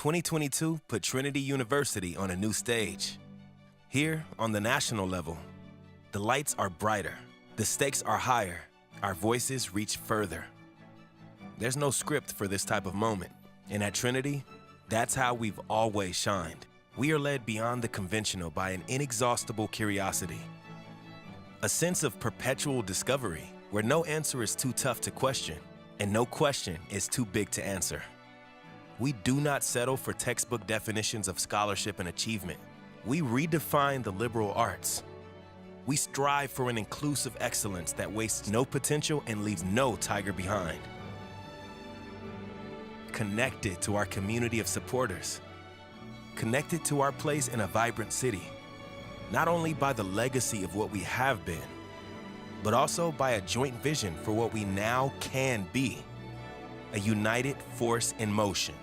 2022 put Trinity University on a new stage. Here, on the national level, the lights are brighter, the stakes are higher, our voices reach further. There's no script for this type of moment, and at Trinity, that's how we've always shined. We are led beyond the conventional by an inexhaustible curiosity, a sense of perpetual discovery where no answer is too tough to question and no question is too big to answer. We do not settle for textbook definitions of scholarship and achievement. We redefine the liberal arts. We strive for an inclusive excellence that wastes no potential and leaves no tiger behind. Connected to our community of supporters. Connected to our place in a vibrant city, not only by the legacy of what we have been, but also by a joint vision for what we now can be. A united force in motion.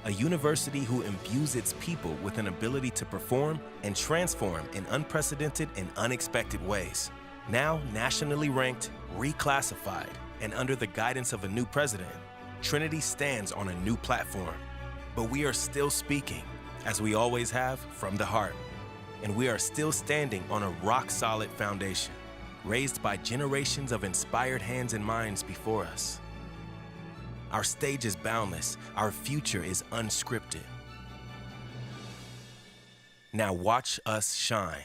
A university who imbues its people with an ability to perform and transform in unprecedented and unexpected ways. Now nationally ranked, reclassified, and under the guidance of a new president, Trinity stands on a new platform. But we are still speaking, as we always have, from the heart. And we are still standing on a rock-solid foundation, raised by generations of inspired hands and minds before us. Our stage is boundless. Our future is unscripted. Now watch us shine.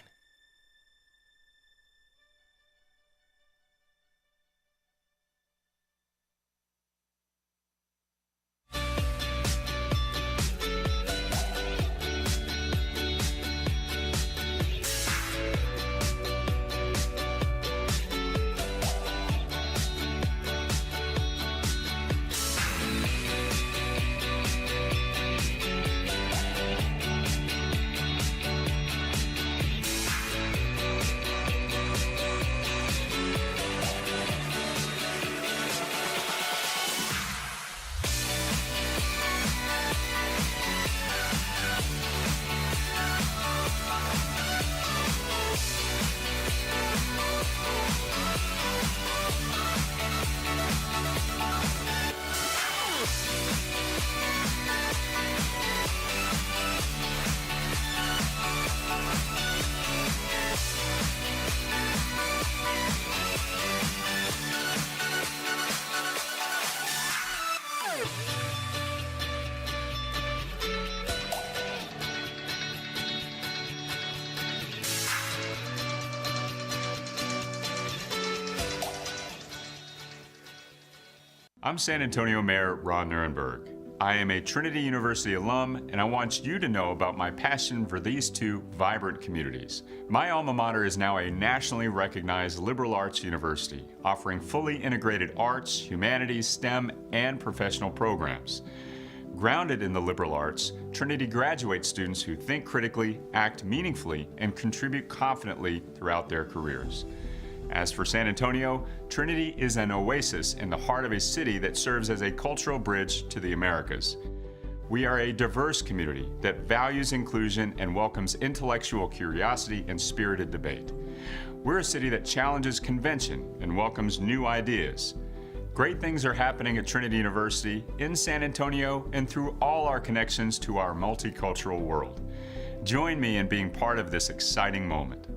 I'm San Antonio Mayor Ron Nirenberg. I am a Trinity University alum, and I want you to know about my passion for these two vibrant communities. My alma mater is now a nationally recognized liberal arts university, offering fully integrated arts, humanities, STEM, and professional programs. Grounded in the liberal arts, Trinity graduates students who think critically, act meaningfully, and contribute confidently throughout their careers. As for San Antonio, Trinity is an oasis in the heart of a city that serves as a cultural bridge to the Americas. We are a diverse community that values inclusion and welcomes intellectual curiosity and spirited debate. We're a city that challenges convention and welcomes new ideas. Great things are happening at Trinity University, in San Antonio, and through all our connections to our multicultural world. Join me in being part of this exciting moment.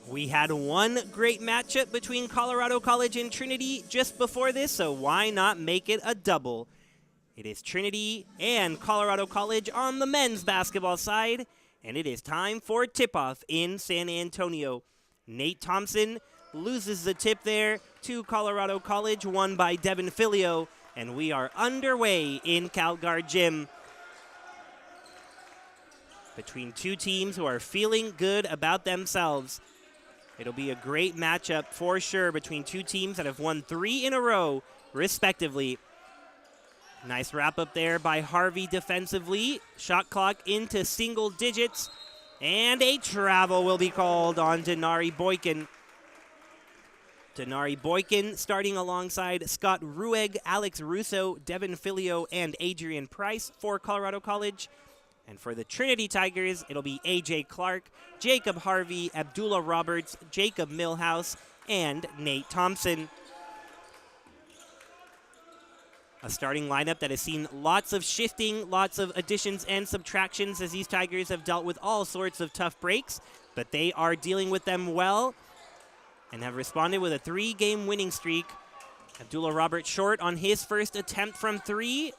We had one great matchup between Colorado College and Trinity just before this, so why not make it a double? It is Trinity and Colorado College on the men's basketball side, and it is time for tip-off in San Antonio. Nate Thompson loses the tip there to Colorado College, won by Devin Filio, and we are underway in CalGuard Gym. Between two teams who are feeling good about themselves. It'll be a great matchup for sure between two teams that have won 3 in a row, respectively. Nice wrap up there by Harvey defensively. Shot clock into single digits. And a travel will be called on Denari Boykin. Denari Boykin starting alongside Scott Rueg, Alex Russo, Devin Filio, and Adrian Price for Colorado College. And for the Trinity Tigers, it'll be A.J. Clark, Jacob Harvey, Abdullah Roberts, Jacob Millhouse, and Nate Thompson. A starting lineup that has seen lots of shifting, lots of additions and subtractions as these Tigers have dealt with all sorts of tough breaks, but they are dealing with them well and have responded with a 3-game winning streak. Abdullah Roberts short on his first attempt from 3.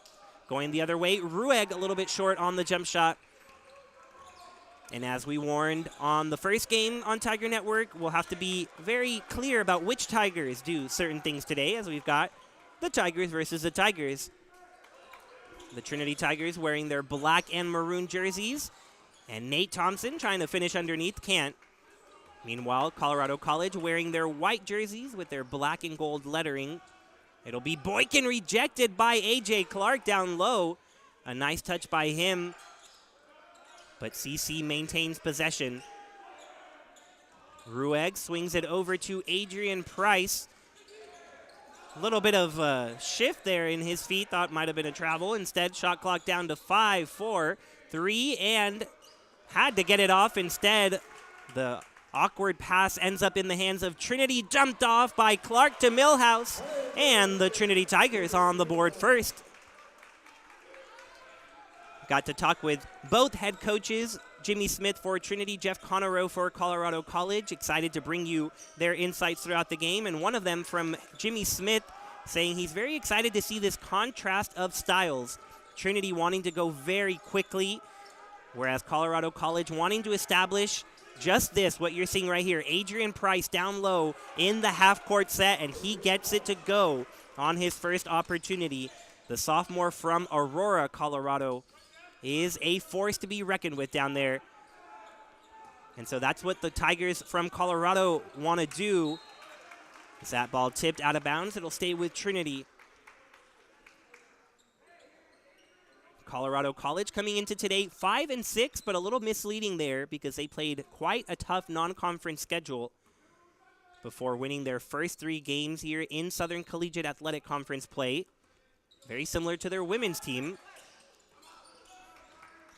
Going the other way, Rueg a little bit short on the jump shot. And as we warned on the first game on Tiger Network, we'll have to be very clear about which Tigers do certain things today, as we've got the Tigers versus the Tigers. The Trinity Tigers wearing their black and maroon jerseys, and Nate Thompson trying to finish underneath, can't. Meanwhile, Colorado College wearing their white jerseys with their black and gold lettering. It'll be Boykin rejected by A.J. Clark down low. A nice touch by him. But CC maintains possession. Rueg swings it over to Adrian Price. A little bit of a shift there in his feet. Thought might have been a travel. Instead, shot clock down to 5, 4, 3, and had to get it off. Instead, the awkward pass ends up in the hands of Trinity, jumped off by Clark to Millhouse, and the Trinity Tigers on the board first. Got to talk with both head coaches, Jimmy Smith for Trinity, Jeff Connerow for Colorado College. Excited to bring you their insights throughout the game, and one of them from Jimmy Smith saying he's very excited to see this contrast of styles. Trinity wanting to go very quickly, whereas Colorado College wanting to establish just this, what you're seeing right here. Adrian Price down low in the half-court set, and he gets it to go on his first opportunity. The sophomore from Aurora, Colorado, is a force to be reckoned with down there. And so that's what the Tigers from Colorado want to do. Is that ball tipped out of bounds? It'll stay with Trinity. Colorado College coming into today 5-6, but a little misleading there because they played quite a tough non-conference schedule before winning their first 3 games here in Southern Collegiate Athletic Conference play. Very similar to their women's team.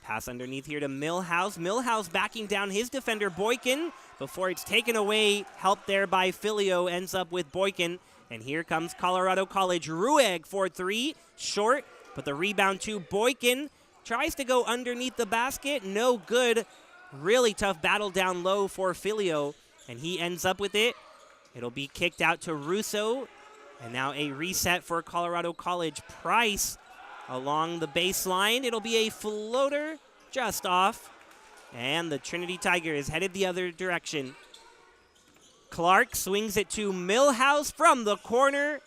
Pass underneath here to Millhouse. Millhouse backing down his defender, Boykin, before it's taken away. Help there by Filio, ends up with Boykin. And here comes Colorado College. Rueg for 3, short. But the rebound to Boykin. Tries to go underneath the basket. No good. Really tough battle down low for Filio. And he ends up with it. It'll be kicked out to Russo. And now a reset for Colorado College. Price along the baseline. It'll be a floater just off. And the Trinity Tigers headed the other direction. Clark swings it to Millhouse from the corner.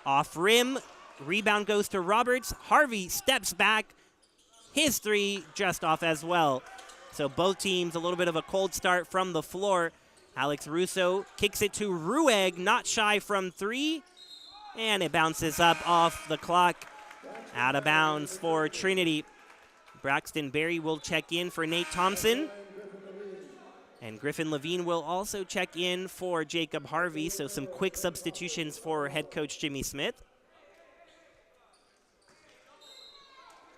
Off rim. Rebound goes to Roberts. Harvey steps back. His 3 just off as well. So both teams a little bit of a cold start from the floor. Alex Russo kicks it to Rueg, not shy from 3. And it bounces up off the clock. Out of bounds for Trinity. Braxton Berry will check in for Nate Thompson. And Griffin Levine will also check in for Jacob Harvey. So some quick substitutions for head coach Jimmy Smith.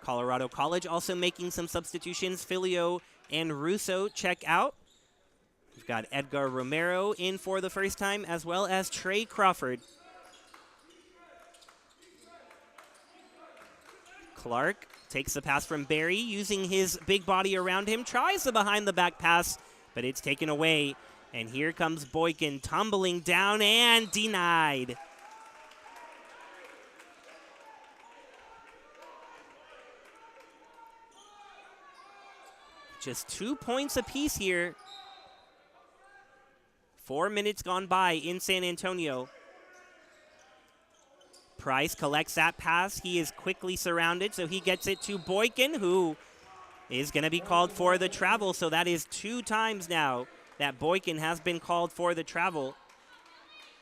Colorado College also making some substitutions. Filio and Russo check out. We've got Edgar Romero in for the first time, as well as Trey Crawford. Clark takes the pass from Barry, using his big body around him, tries the behind-the-back pass, but it's taken away. And here comes Boykin tumbling down and denied. Just 2 points apiece here. 4 minutes gone by in San Antonio. Price collects that pass. He is quickly surrounded, so he gets it to Boykin, who is going to be called for the travel. So that is 2 times now that Boykin has been called for the travel.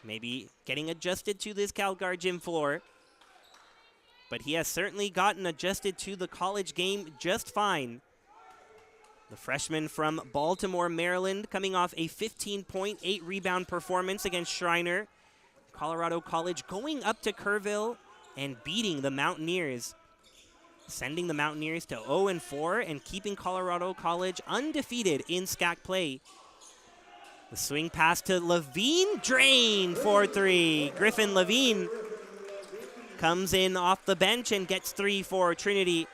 Maybe getting adjusted to this CalGuard gym floor. But he has certainly gotten adjusted to the college game just fine. The freshman from Baltimore, Maryland, coming off a 15.8 rebound performance against Schreiner. Colorado College going up to Kerrville and beating the Mountaineers, sending the Mountaineers to 0-4 and keeping Colorado College undefeated in SCAC play. The swing pass to Levine, drained for 3. Griffin Levine comes in off the bench and gets 3 for Trinity.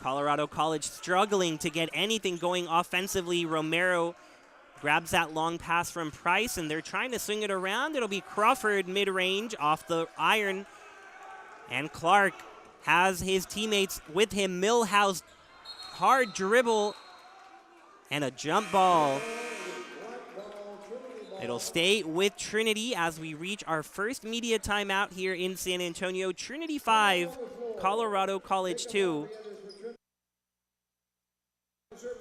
Colorado College struggling to get anything going offensively. Romero grabs that long pass from Price, and they're trying to swing it around. It'll be Crawford mid-range off the iron. And Clark has his teammates with him. Millhouse, hard dribble, and a jump ball. It'll stay with Trinity as we reach our first media timeout here in San Antonio. Trinity 5, Colorado College 2.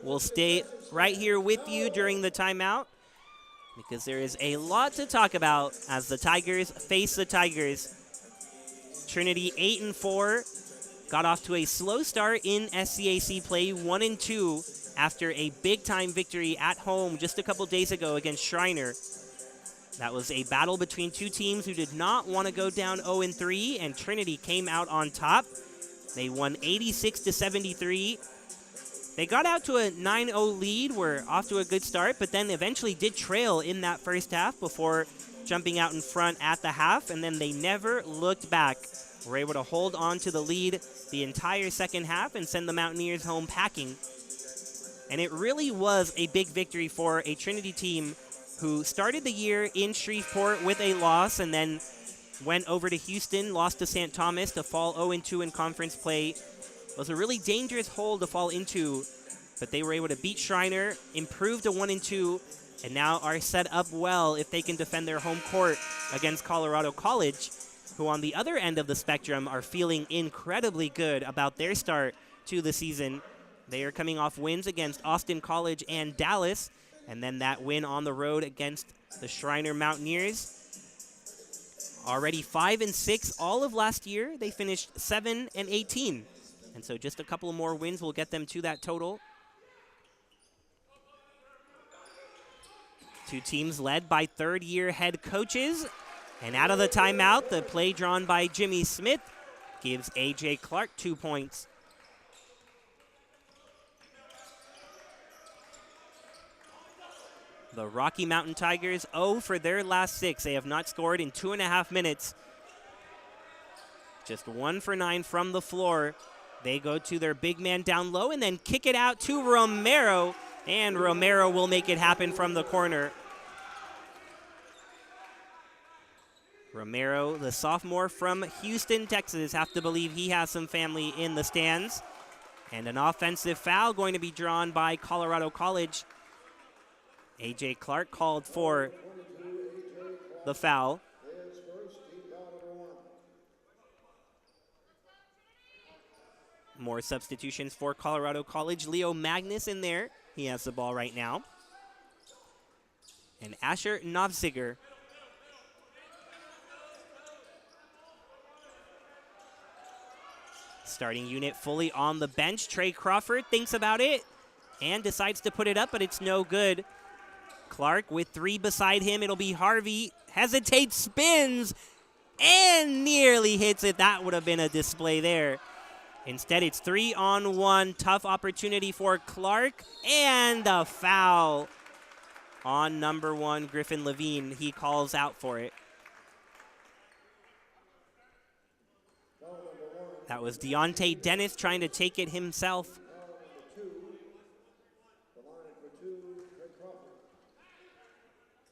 We'll stay right here with you during the timeout because there is a lot to talk about as the Tigers face the Tigers. Trinity 8-4, got off to a slow start in SCAC play, 1-2 after a big-time victory at home just a couple days ago against Schreiner. That was a battle between 2 teams who did not want to go down 0-3, and Trinity came out on top. They won 86-73. They got out to a 9-0 lead, were off to a good start, but then eventually did trail in that first half before jumping out in front at the half, and then they never looked back. Were able to hold on to the lead the entire second half and send the Mountaineers home packing. And it really was a big victory for a Trinity team who started the year in Shreveport with a loss and then went over to Houston, lost to St. Thomas to fall 0-2 in conference play. It was a really dangerous hole to fall into, but they were able to beat Schreiner, improve to 1-2, and now are set up well if they can defend their home court against Colorado College, who on the other end of the spectrum are feeling incredibly good about their start to the season. They are coming off wins against Austin College and Dallas, and then that win on the road against the Schreiner Mountaineers. Already 5-6 all of last year. They finished 7-18. And so just a couple more wins will get them to that total. 2 teams led by third-year head coaches. And out of the timeout, the play drawn by Jimmy Smith gives A.J. Clark 2 points. The Rocky Mountain Tigers 0 for their last 6. They have not scored in 2.5 minutes. Just 1 for 9 from the floor. They go to their big man down low and then kick it out to Romero. And Romero will make it happen from the corner. Romero, the sophomore from Houston, Texas, have to believe he has some family in the stands. And an offensive foul going to be drawn by Colorado College. A.J. Clark called for the foul. More substitutions for Colorado College. Leo Magnus in there. He has the ball right now. And Asher Novziger. Starting unit fully on the bench. Trey Crawford thinks about it and decides to put it up, but it's no good. Clark with 3 beside him. It'll be Harvey. Hesitates, spins, and nearly hits it. That would have been a display there. Instead, it's 3-on-1. Tough opportunity for Clark. And a foul on number 1, Griffin Levine. He calls out for it. That was Deontay Dennis trying to take it himself.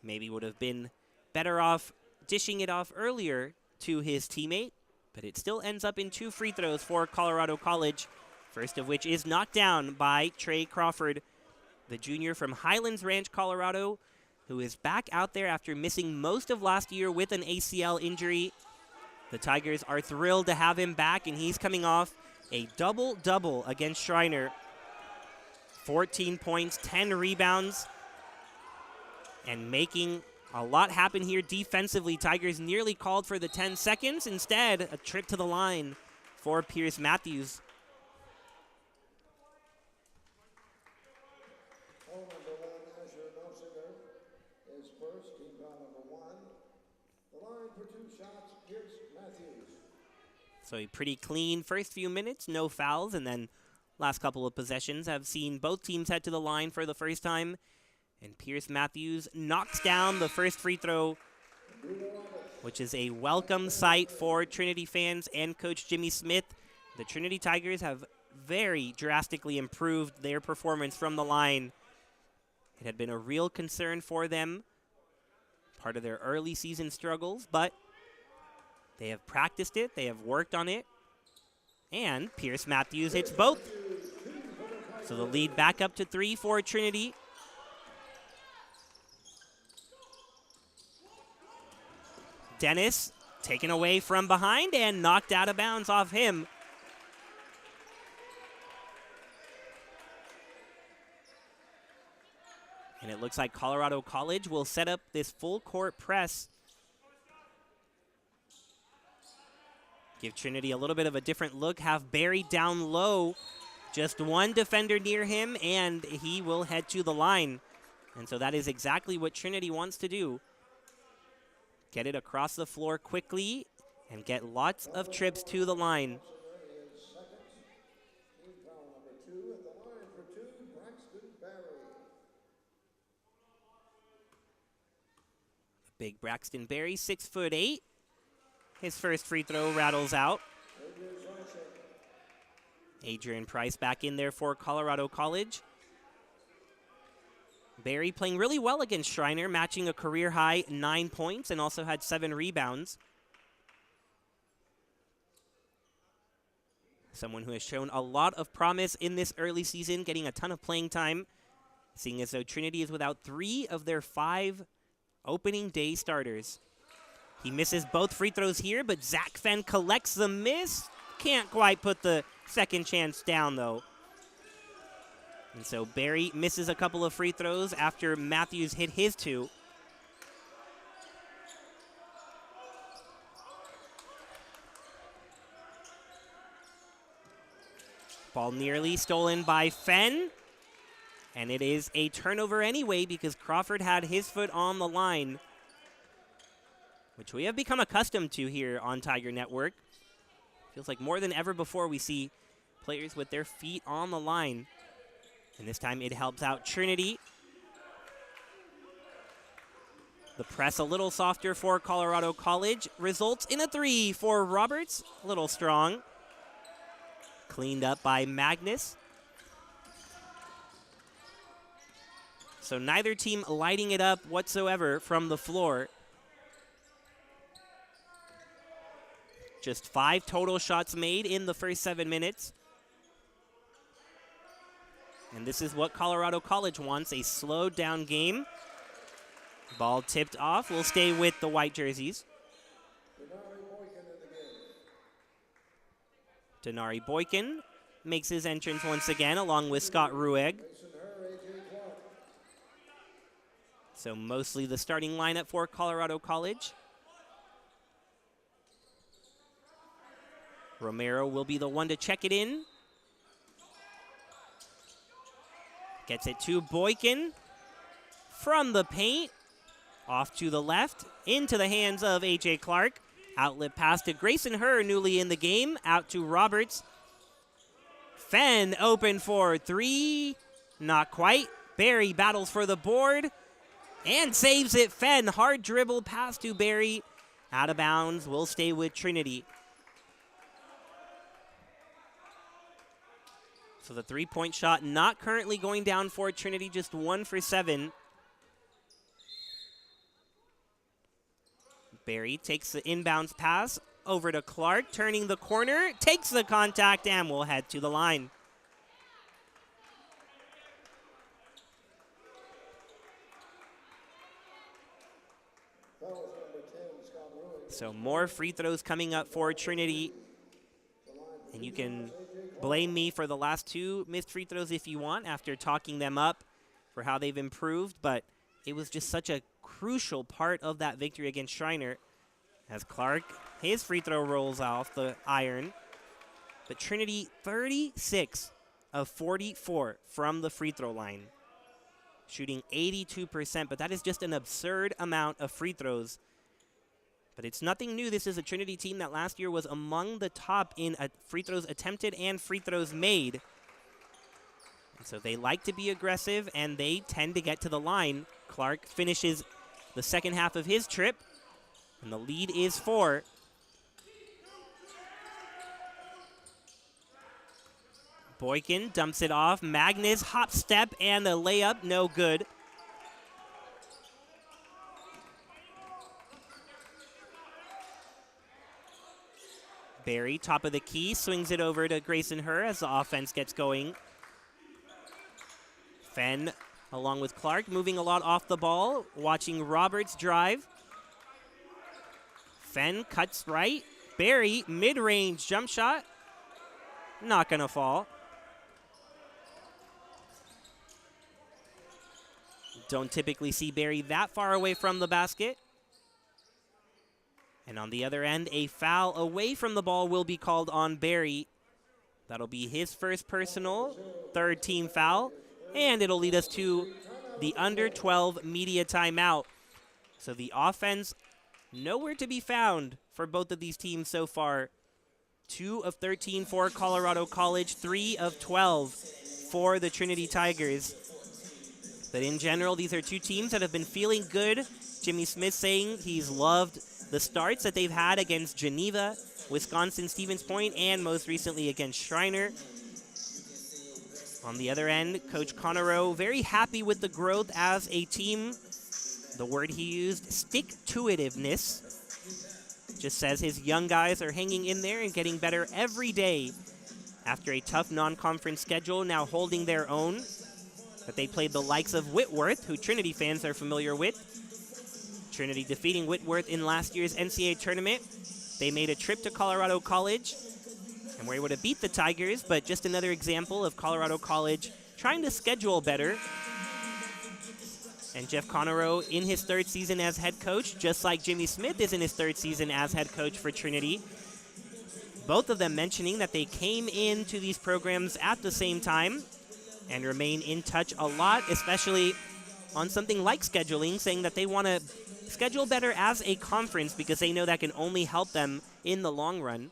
Maybe would have been better off dishing it off earlier to his teammate, but it still ends up in 2 free throws for Colorado College, first of which is knocked down by Trey Crawford, the junior from Highlands Ranch, Colorado, who is back out there after missing most of last year with an ACL injury. The Tigers are thrilled to have him back, and he's coming off a double-double against Schreiner. 14 points, 10 rebounds, and making a lot happen here defensively. Tigers nearly called for the 10 seconds. Instead, a trip to the line for Pierce Matthews. So a pretty clean first few minutes, no fouls, and then last couple of possessions have seen both teams head to the line for the first time. And Pierce Matthews knocks down the first free throw, which is a welcome sight for Trinity fans and Coach Jimmy Smith. The Trinity Tigers have very drastically improved their performance from the line. It had been a real concern for them, part of their early season struggles, but they have practiced it, they have worked on it, and Pierce Matthews hits both. So the lead back up to 3 for Trinity. Dennis taken away from behind and knocked out of bounds off him. And it looks like Colorado College will set up this full court press. Give Trinity a little bit of a different look, have Barry down low. Just one defender near him, and he will head to the line. And so that is exactly what Trinity wants to do. Get it across the floor quickly and get lots of trips to the line. Big Braxton Berry, 6'8". His first free throw rattles out. Adrian Price back in there for Colorado College. Barry playing really well against Schreiner, matching a career-high 9 points and also had 7 rebounds. Someone who has shown a lot of promise in this early season, getting a ton of playing time, seeing as though Trinity is without 3 of their 5 opening day starters. He misses both free throws here, but Zach Fenn collects the miss. Can't quite put the second chance down, though. And so Barry misses a couple of free throws after Matthews hit his 2. Ball nearly stolen by Fenn. And it is a turnover anyway because Crawford had his foot on the line, which we have become accustomed to here on Tiger Network. Feels like more than ever before we see players with their feet on the line. And this time it helps out Trinity. The press a little softer for Colorado College. Results in a 3 for Roberts. A little strong. Cleaned up by Magnus. So neither team lighting it up whatsoever from the floor. Just 5 total shots made in the first 7 minutes. And this is what Colorado College wants, a slowed down game. Ball tipped off, will stay with the white jerseys. Denari Boykin makes his entrance once again along with Scott Ruegg. So mostly the starting lineup for Colorado College. Romero will be the one to check it in. Gets it to Boykin from the paint. Off to the left, into the hands of A.J. Clark. Outlet pass to Grayson Herr, newly in the game. Out to Roberts. Fenn open for 3. Not quite. Barry battles for the board and saves it. Fenn, hard dribble pass to Barry. Out of bounds, will stay with Trinity. So the three-point shot not currently going down for Trinity, just 1 for 7. Barry takes the inbounds pass over to Clark, turning the corner, takes the contact, and will head to the line. So more free throws coming up for Trinity. And you can blame me for the last 2 missed free throws if you want after talking them up for how they've improved, but it was just such a crucial part of that victory against Schreiner as Clark, his free throw rolls off the iron. But Trinity 36 of 44 from the free throw line, shooting 82%, but that is just an absurd amount of free throws. But it's nothing new. This is a Trinity team that last year was among the top in free throws attempted and free throws made. And so they like to be aggressive, and they tend to get to the line. Clark finishes the second half of his trip, and the lead is 4. Boykin dumps it off. Magnus, hop step, and the layup, no good. Barry, top of the key, swings it over to Grayson Herr as the offense gets going. Fenn, along with Clark, moving a lot off the ball, watching Roberts drive. Fenn cuts right. Barry, mid-range jump shot. Not gonna fall. Don't typically see Barry that far away from the basket. And on the other end, a foul away from the ball will be called on Barry. That'll be his first personal, 3rd team foul, and it'll lead us to the under 12 media timeout. So the offense, nowhere to be found for both of these teams so far. 2 of 13 for Colorado College, 3 of 12 for the Trinity Tigers. But in general, these are 2 teams that have been feeling good. Jimmy Smith saying he's loved the starts that they've had against Geneva, Wisconsin, Stevens Point, and most recently against Schreiner. On the other end, Coach Connerow very happy with the growth as a team. The word he used, stick-to-itiveness. Just says his young guys are hanging in there and getting better every day after a tough non-conference schedule, now holding their own. But they played the likes of Whitworth, who Trinity fans are familiar with. Trinity defeating Whitworth in last year's NCAA tournament. They made a trip to Colorado College and were able to beat the Tigers, but just another example of Colorado College trying to schedule better. And Jeff Connerow in his 3rd season as head coach, just like Jimmy Smith is in his 3rd season as head coach for Trinity. Both of them mentioning that they came into these programs at the same time and remain in touch a lot, especially on something like scheduling, saying that they want to schedule better as a conference because they know that can only help them in the long run.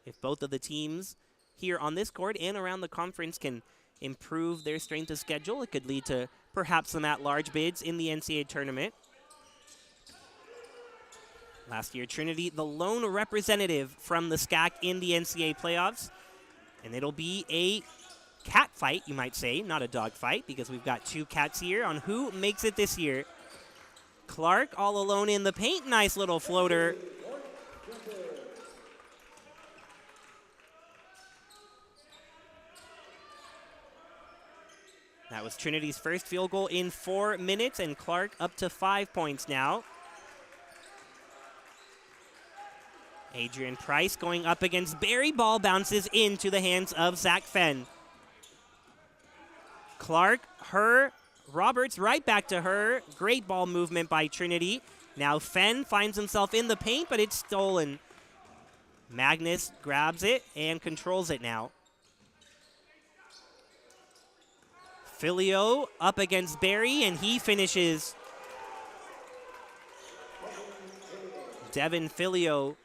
If both of the teams here on this court and around the conference can improve their strength of schedule, it could lead to perhaps some at-large bids in the NCAA tournament. Last year, Trinity, the lone representative from the SCAC in the NCAA playoffs. And it'll be a cat fight, you might say, not a dog fight, because we've got 2 cats here on who makes it this year. Clark all alone in the paint. Nice little floater. That was Trinity's first field goal in 4 minutes, and Clark up to 5 points now. Adrian Price going up against Barry. Ball bounces into the hands of Zach Fenn. Clark, Herr, Roberts right back to her. Great ball movement by Trinity. Now Fenn finds himself in the paint, but it's stolen. Magnus grabs it and controls it now. Filio up against Barry, and he finishes. Devin Filio,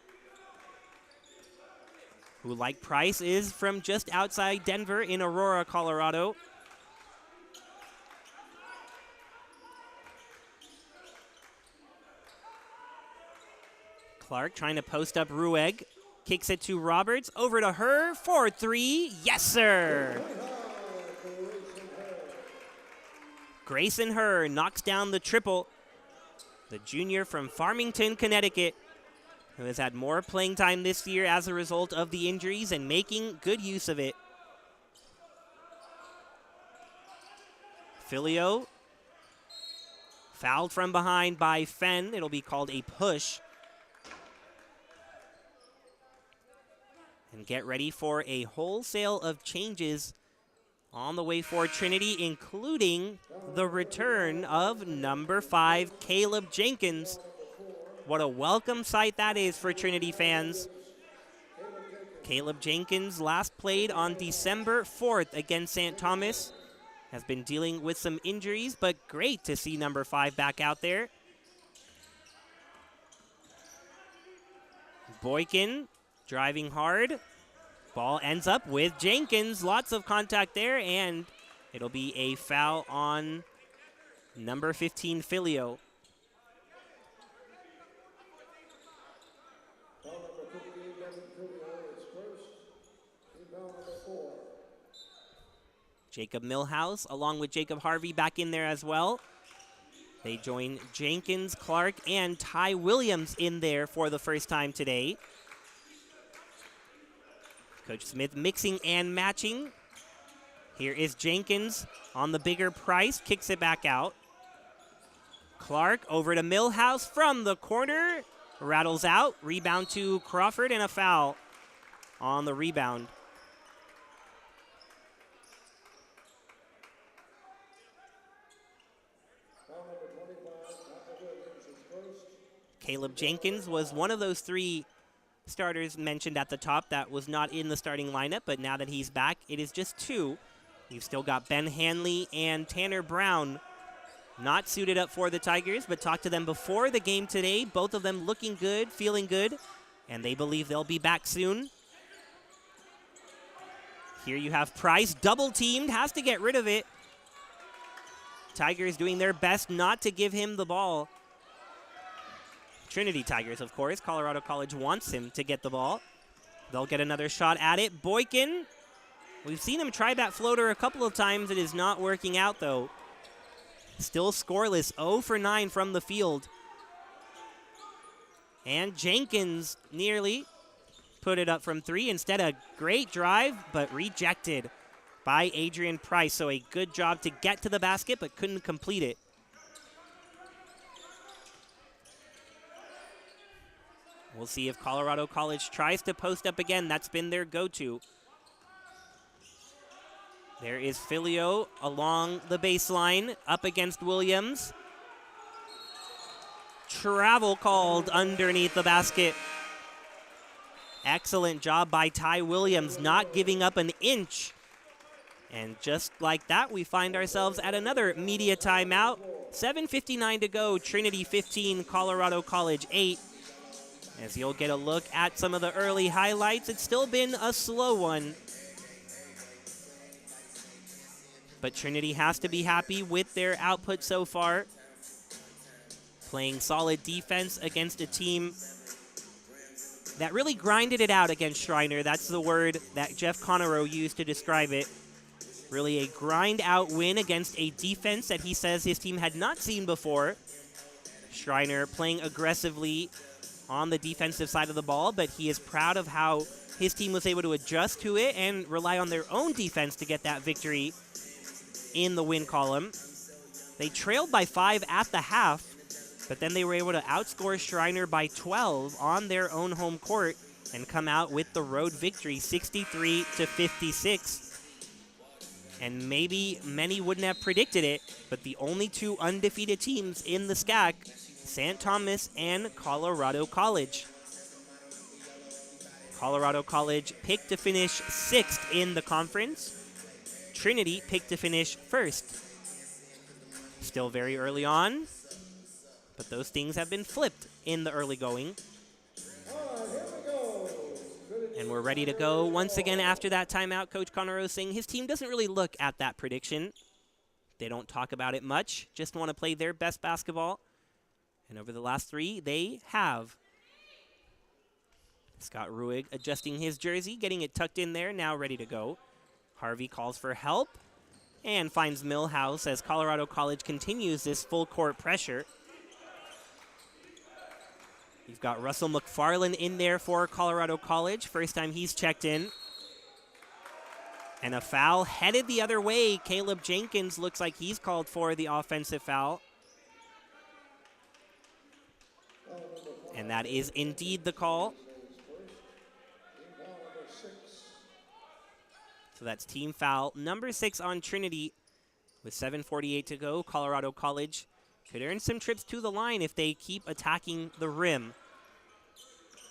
who, like Price, is from just outside Denver in Aurora, Colorado. Clark trying to post up Rueg. Kicks it to Roberts. Over to her for 3. Yes, sir. Grayson Herr knocks down the triple. The junior from Farmington, Connecticut, who has had more playing time this year as a result of the injuries and making good use of it. Filio fouled from behind by Fenn. It'll be called a push. And get ready for a wholesale of changes on the way for Trinity, including the return of number 5, Caleb Jenkins. What a welcome sight that is for Trinity fans. Caleb Jenkins last played on December 4th against St. Thomas. Has been dealing with some injuries, but great to see number 5 back out there. Boykin driving hard. Ball ends up with Jenkins. Lots of contact there, and it'll be a foul on number 15, Filio. Jacob Milhouse, along with Jacob Harvey, back in there as well. They join Jenkins, Clark, and Ty Williams in there for the first time today. Coach Smith mixing and matching. Here is Jenkins on the bigger Price, kicks it back out. Clark over to Milhouse from the corner, rattles out, rebound to Crawford, and a foul on the rebound. Caleb Jenkins was one of those 3 starters mentioned at the top that was not in the starting lineup, but now that he's back, it is just 2. You've still got Ben Hanley and Tanner Brown not suited up for the Tigers, but talked to them before the game today. Both of them looking good, feeling good, and they believe they'll be back soon. Here you have Price, double teamed, has to get rid of it. Tigers doing their best not to give him the ball. Trinity Tigers, of course. Colorado College wants him to get the ball. They'll get another shot at it. Boykin, we've seen him try that floater a couple of times. It is not working out, though. Still scoreless, 0 for 9 from the field. And Jenkins nearly put it up from 3. Instead, a great drive, but rejected by Adrian Price. So a good job to get to the basket, but couldn't complete it. We'll see if Colorado College tries to post up again. That's been their go-to. There is Filio along the baseline, up against Williams. Travel called underneath the basket. Excellent job by Ty Williams, not giving up an inch. And just like that, we find ourselves at another media timeout. 7:59 to go, Trinity 15, Colorado College 8. As you'll get a look at some of the early highlights, it's still been a slow one. But Trinity has to be happy with their output so far. Playing solid defense against a team that really grinded it out against Schreiner. That's the word that Jeff Connerow used to describe it. Really a grind-out win against a defense that he says his team had not seen before. Schreiner playing aggressively on the defensive side of the ball, but he is proud of how his team was able to adjust to it and rely on their own defense to get that victory in the win column. They trailed by 5 at the half, but then they were able to outscore Schreiner by 12 on their own home court and come out with the road victory, 63-56. And maybe many wouldn't have predicted it, but the only 2 undefeated teams in the SCAC, St. Thomas and Colorado College. Colorado College picked to finish 6th in the conference. Trinity picked to finish 1st. Still very early on, but those things have been flipped in the early going. And we're ready to go once again after that timeout. Coach Connerow saying his team doesn't really look at that prediction. They don't talk about it much, just want to play their best basketball. And over the last 3, they have. Scott Ruig adjusting his jersey, getting it tucked in there, now ready to go. Harvey calls for help. and finds Millhouse as Colorado College continues this full court pressure. You've got Russell McFarland in there for Colorado College. First time he's checked in. And a foul headed the other way. Caleb Jenkins looks like he's called for the offensive foul. And that is indeed the call. So that's team foul number 6 on Trinity. With 7:48 to go, Colorado College could earn some trips to the line if they keep attacking the rim.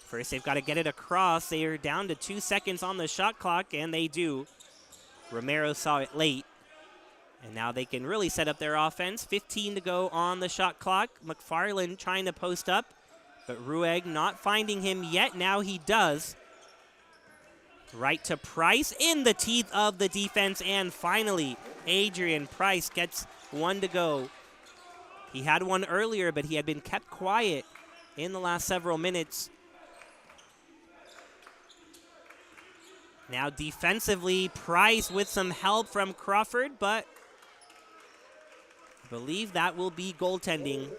First, they've got to get it across. They are down to 2 seconds on the shot clock, and they do. Romero saw it late. And now they can really set up their offense. 15 to go on the shot clock. McFarland trying to post up, but Rueg not finding him yet. Now he does. Right to Price in the teeth of the defense, and finally, Adrian Price gets one to go. He had one earlier, but he had been kept quiet in the last several minutes. Now defensively, Price with some help from Crawford, but I believe that will be goaltending.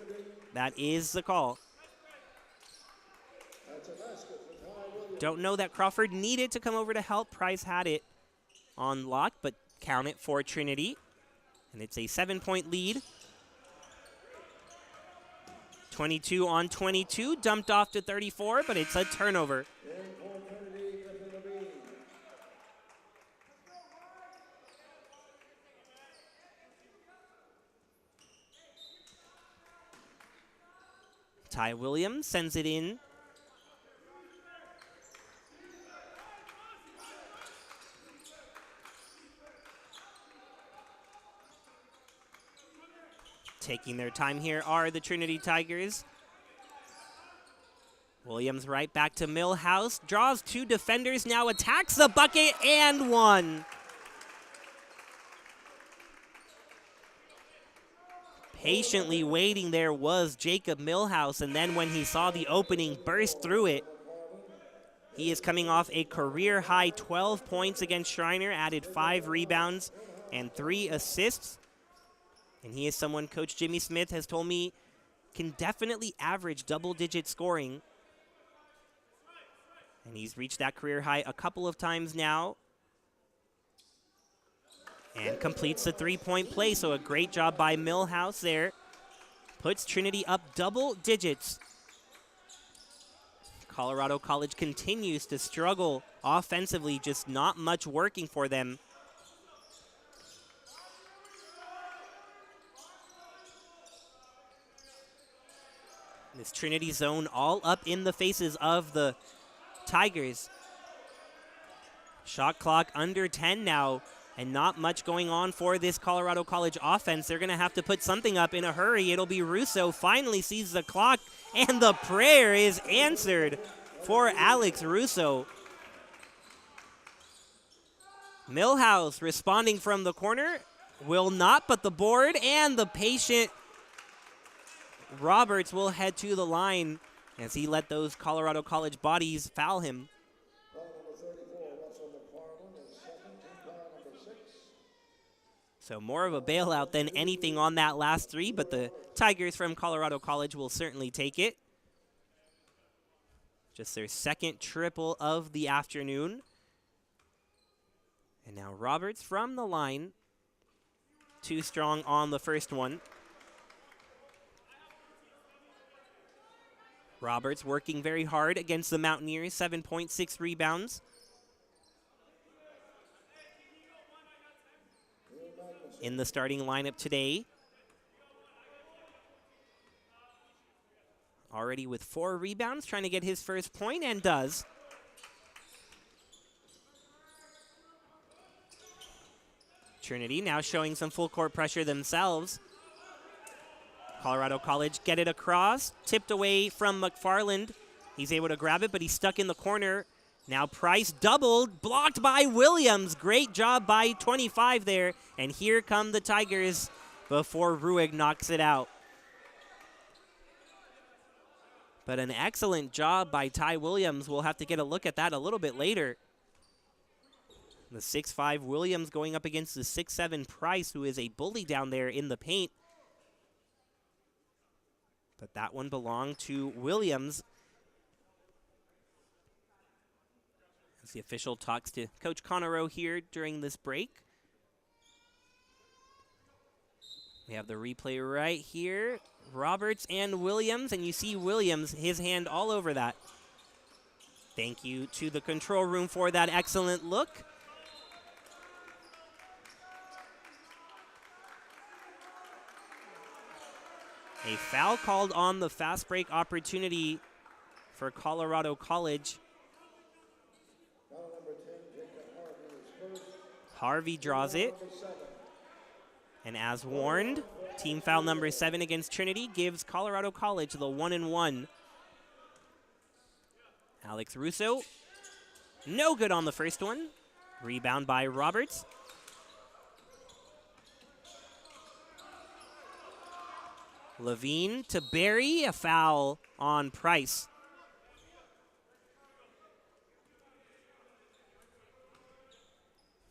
That is the call. Don't know that Crawford needed to come over to help. Price had it on lock, but count it for Trinity. And it's a 7-point lead. 22 on 22, dumped off to 34, but it's a turnover. Ty Williams sends it in. Taking their time here are the Trinity Tigers. Williams right back to Millhouse. Draws 2 defenders, now attacks the bucket and one. Patiently waiting there was Jacob Millhouse, and then when he saw the opening, burst through it. He is coming off a career-high 12 points against Schreiner, added 5 rebounds and 3 assists. And he is someone Coach Jimmy Smith has told me can definitely average double-digit scoring. And he's reached that career high a couple of times now. And completes the 3-point play, so a great job by Millhouse there. Puts Trinity up double digits. Colorado College continues to struggle offensively, just not much working for them. This Trinity zone all up in the faces of the Tigers. Shot clock under 10 now, and not much going on for this Colorado College offense. They're going to have to put something up in a hurry. It'll be Russo, finally sees the clock, and the prayer is answered for Alex Russo. Millhouse responding from the corner, will not, but the board, and the patient Roberts will head to the line as he let those Colorado College bodies foul him. So more of a bailout than anything on that last 3, but the Tigers from Colorado College will certainly take it. Just their second triple of the afternoon. And now Roberts from the line. Too strong on the first one. Roberts working very hard against the Mountaineers, 7.6 rebounds. In the starting lineup today. Already with 4 rebounds, trying to get his first point, and does. Trinity now showing some full court pressure themselves. Colorado College get it across, tipped away from McFarland. He's able to grab it, but he's stuck in the corner. Now Price doubled, blocked by Williams. Great job by 25 there. And here come the Tigers before Rueg knocks it out. But an excellent job by Ty Williams. We'll have to get a look at that a little bit later. The 6'5" Williams going up against the 6'7" Price, who is a bully down there in the paint. But that one belonged to Williams. As the official talks to Coach Connereau here during this break. We have the replay right here. Roberts and Williams, and you see Williams, his hand all over that. Thank you to the control room for that excellent look. A foul called on the fast break opportunity for Colorado College. Harvey draws it. And as warned, team foul number 7 against Trinity gives Colorado College the 1-and-1. Alex Russo, no good on the first one. Rebound by Roberts. Levine to Barry, a foul on Price.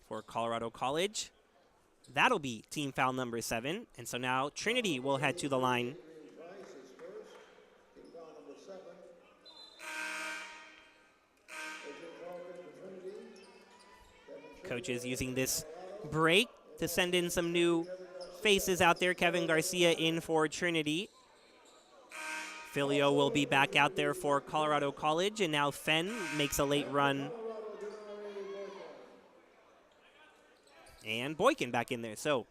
For Colorado College, that'll be team foul number 7. And so now Trinity will head to the line. Coaches using this break to send in some new faces out there. Kevin Garcia in for Trinity. Filio will be back out there for Colorado College, and now Fenn makes a late run. And Boykin back in there. So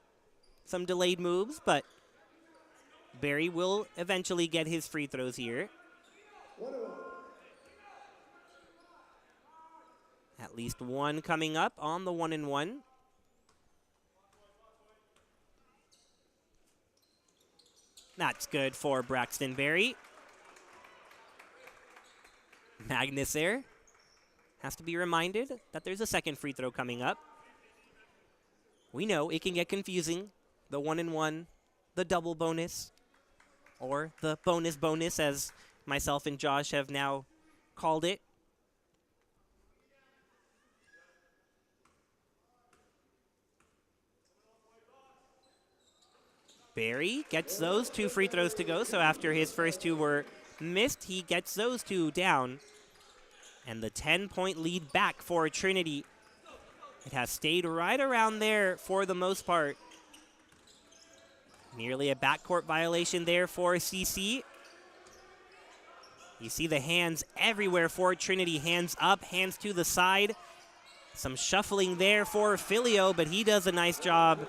some delayed moves, but Barry will eventually get his free throws here. At least one coming up on the 1-and-1. That's good for Braxton Berry. Magnus there has to be reminded that there's a second free throw coming up. We know it can get confusing. The 1-and-1, the double bonus, or the bonus as myself and Josh have now called it. Barry gets those 2 free throws to go, so after his first 2 were missed, he gets those 2 down. And the 10-point lead back for Trinity. It has stayed right around there for the most part. Nearly a backcourt violation there for CC. You see the hands everywhere for Trinity. Hands up, hands to the side. Some shuffling there for Filio, but he does a nice job.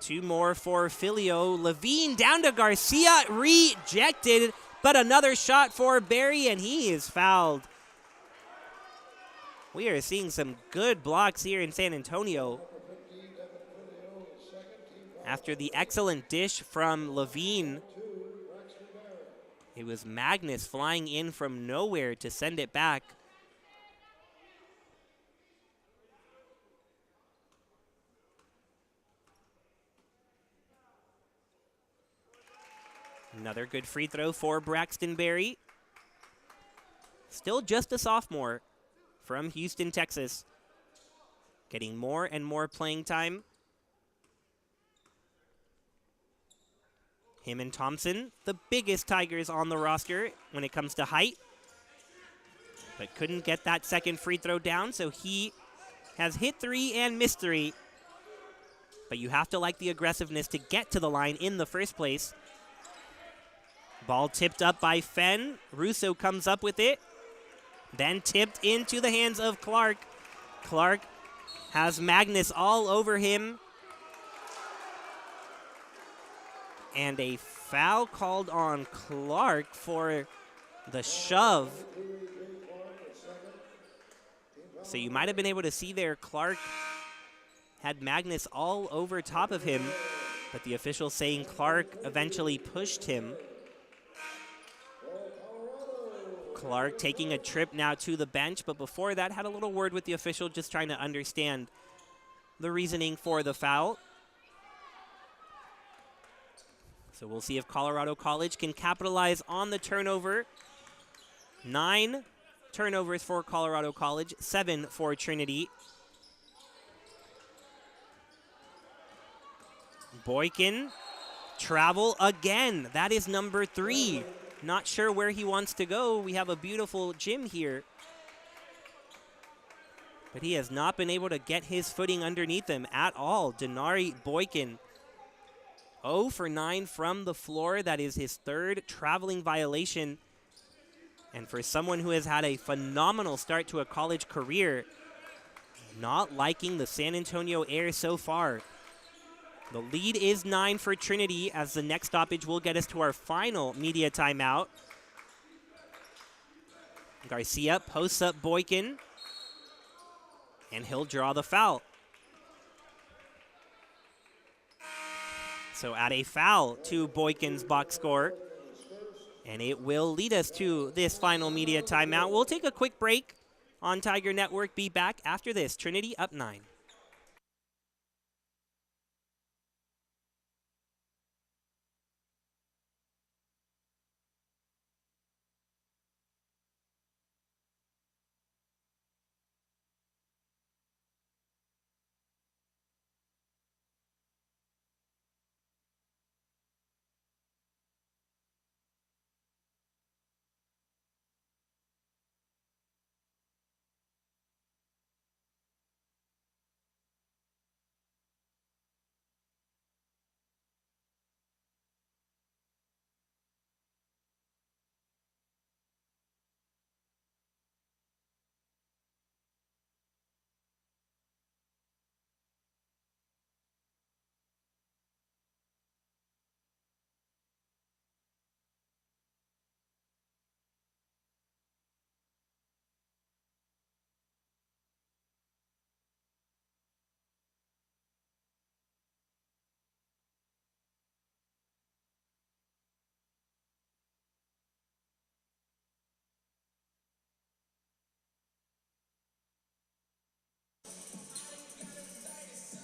2 more for Filio. Levine down to Garcia, rejected, but another shot for Barry, and he is fouled. We are seeing some good blocks here in San Antonio. After the excellent dish from Levine, it was Magnus flying in from nowhere to send it back. Another good free throw for Braxton Berry. Still just a sophomore from Houston, Texas. Getting more and more playing time. Him and Thompson, the biggest Tigers on the roster when it comes to height. But couldn't get that second free throw down, so he has hit 3 and missed 3. But you have to like the aggressiveness to get to the line in the first place. Ball tipped up by Fenn. Russo comes up with it. Then tipped into the hands of Clark. Clark has Magnus all over him. And a foul called on Clark for the shove. So you might have been able to see there, Clark had Magnus all over top of him, but the official saying Clark eventually pushed him. Clark taking a trip now to the bench, but before that had a little word with the official, just trying to understand the reasoning for the foul. So we'll see if Colorado College can capitalize on the turnover. 9 turnovers for Colorado College, 7 for Trinity. Boykin, travel again. That is number 3. Not sure where he wants to go. We have a beautiful gym here. But he has not been able to get his footing underneath him at all. Denari Boykin, 0 for 9 from the floor. That is his 3rd traveling violation. And for someone who has had a phenomenal start to a college career, not liking the San Antonio air so far. The lead is 9 for Trinity, as the next stoppage will get us to our final media timeout. Garcia posts up Boykin, and he'll draw the foul. So add a foul to Boykin's box score, and it will lead us to this final media timeout. We'll take a quick break on Tiger Network. Be back after this. Trinity up 9.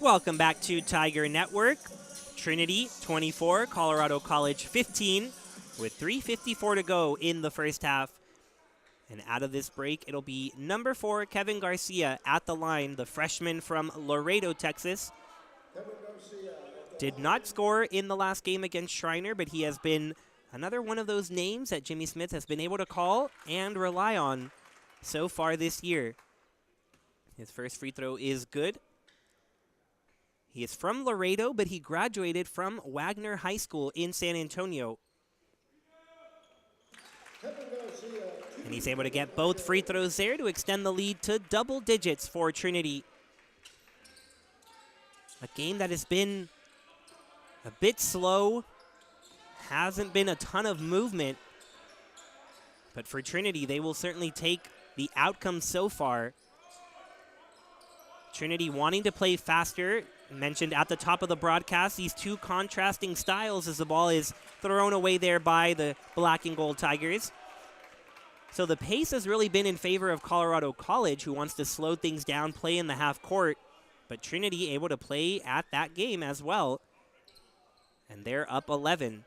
Welcome back to Tiger Network. Trinity 24, Colorado College 15, with 3:54 to go in the first half. And out of this break, it'll be number 4, Kevin Garcia at the line, the freshman from Laredo, Texas. Did not score in the last game against Schreiner, but he has been another one of those names that Jimmy Smith has been able to call and rely on so far this year. His first free throw is good. He is from Laredo, but he graduated from Wagner High School in San Antonio. And he's able to get both free throws there to extend the lead to double digits for Trinity. A game that has been a bit slow, hasn't been a ton of movement. But for Trinity, they will certainly take the outcome so far. Trinity wanting to play faster. Mentioned at the top of the broadcast, these two contrasting styles as the ball is thrown away there by the black and gold Tigers. So the pace has really been in favor of Colorado College, who wants to slow things down, play in the half court. But Trinity able to play at that game as well. And they're up 11.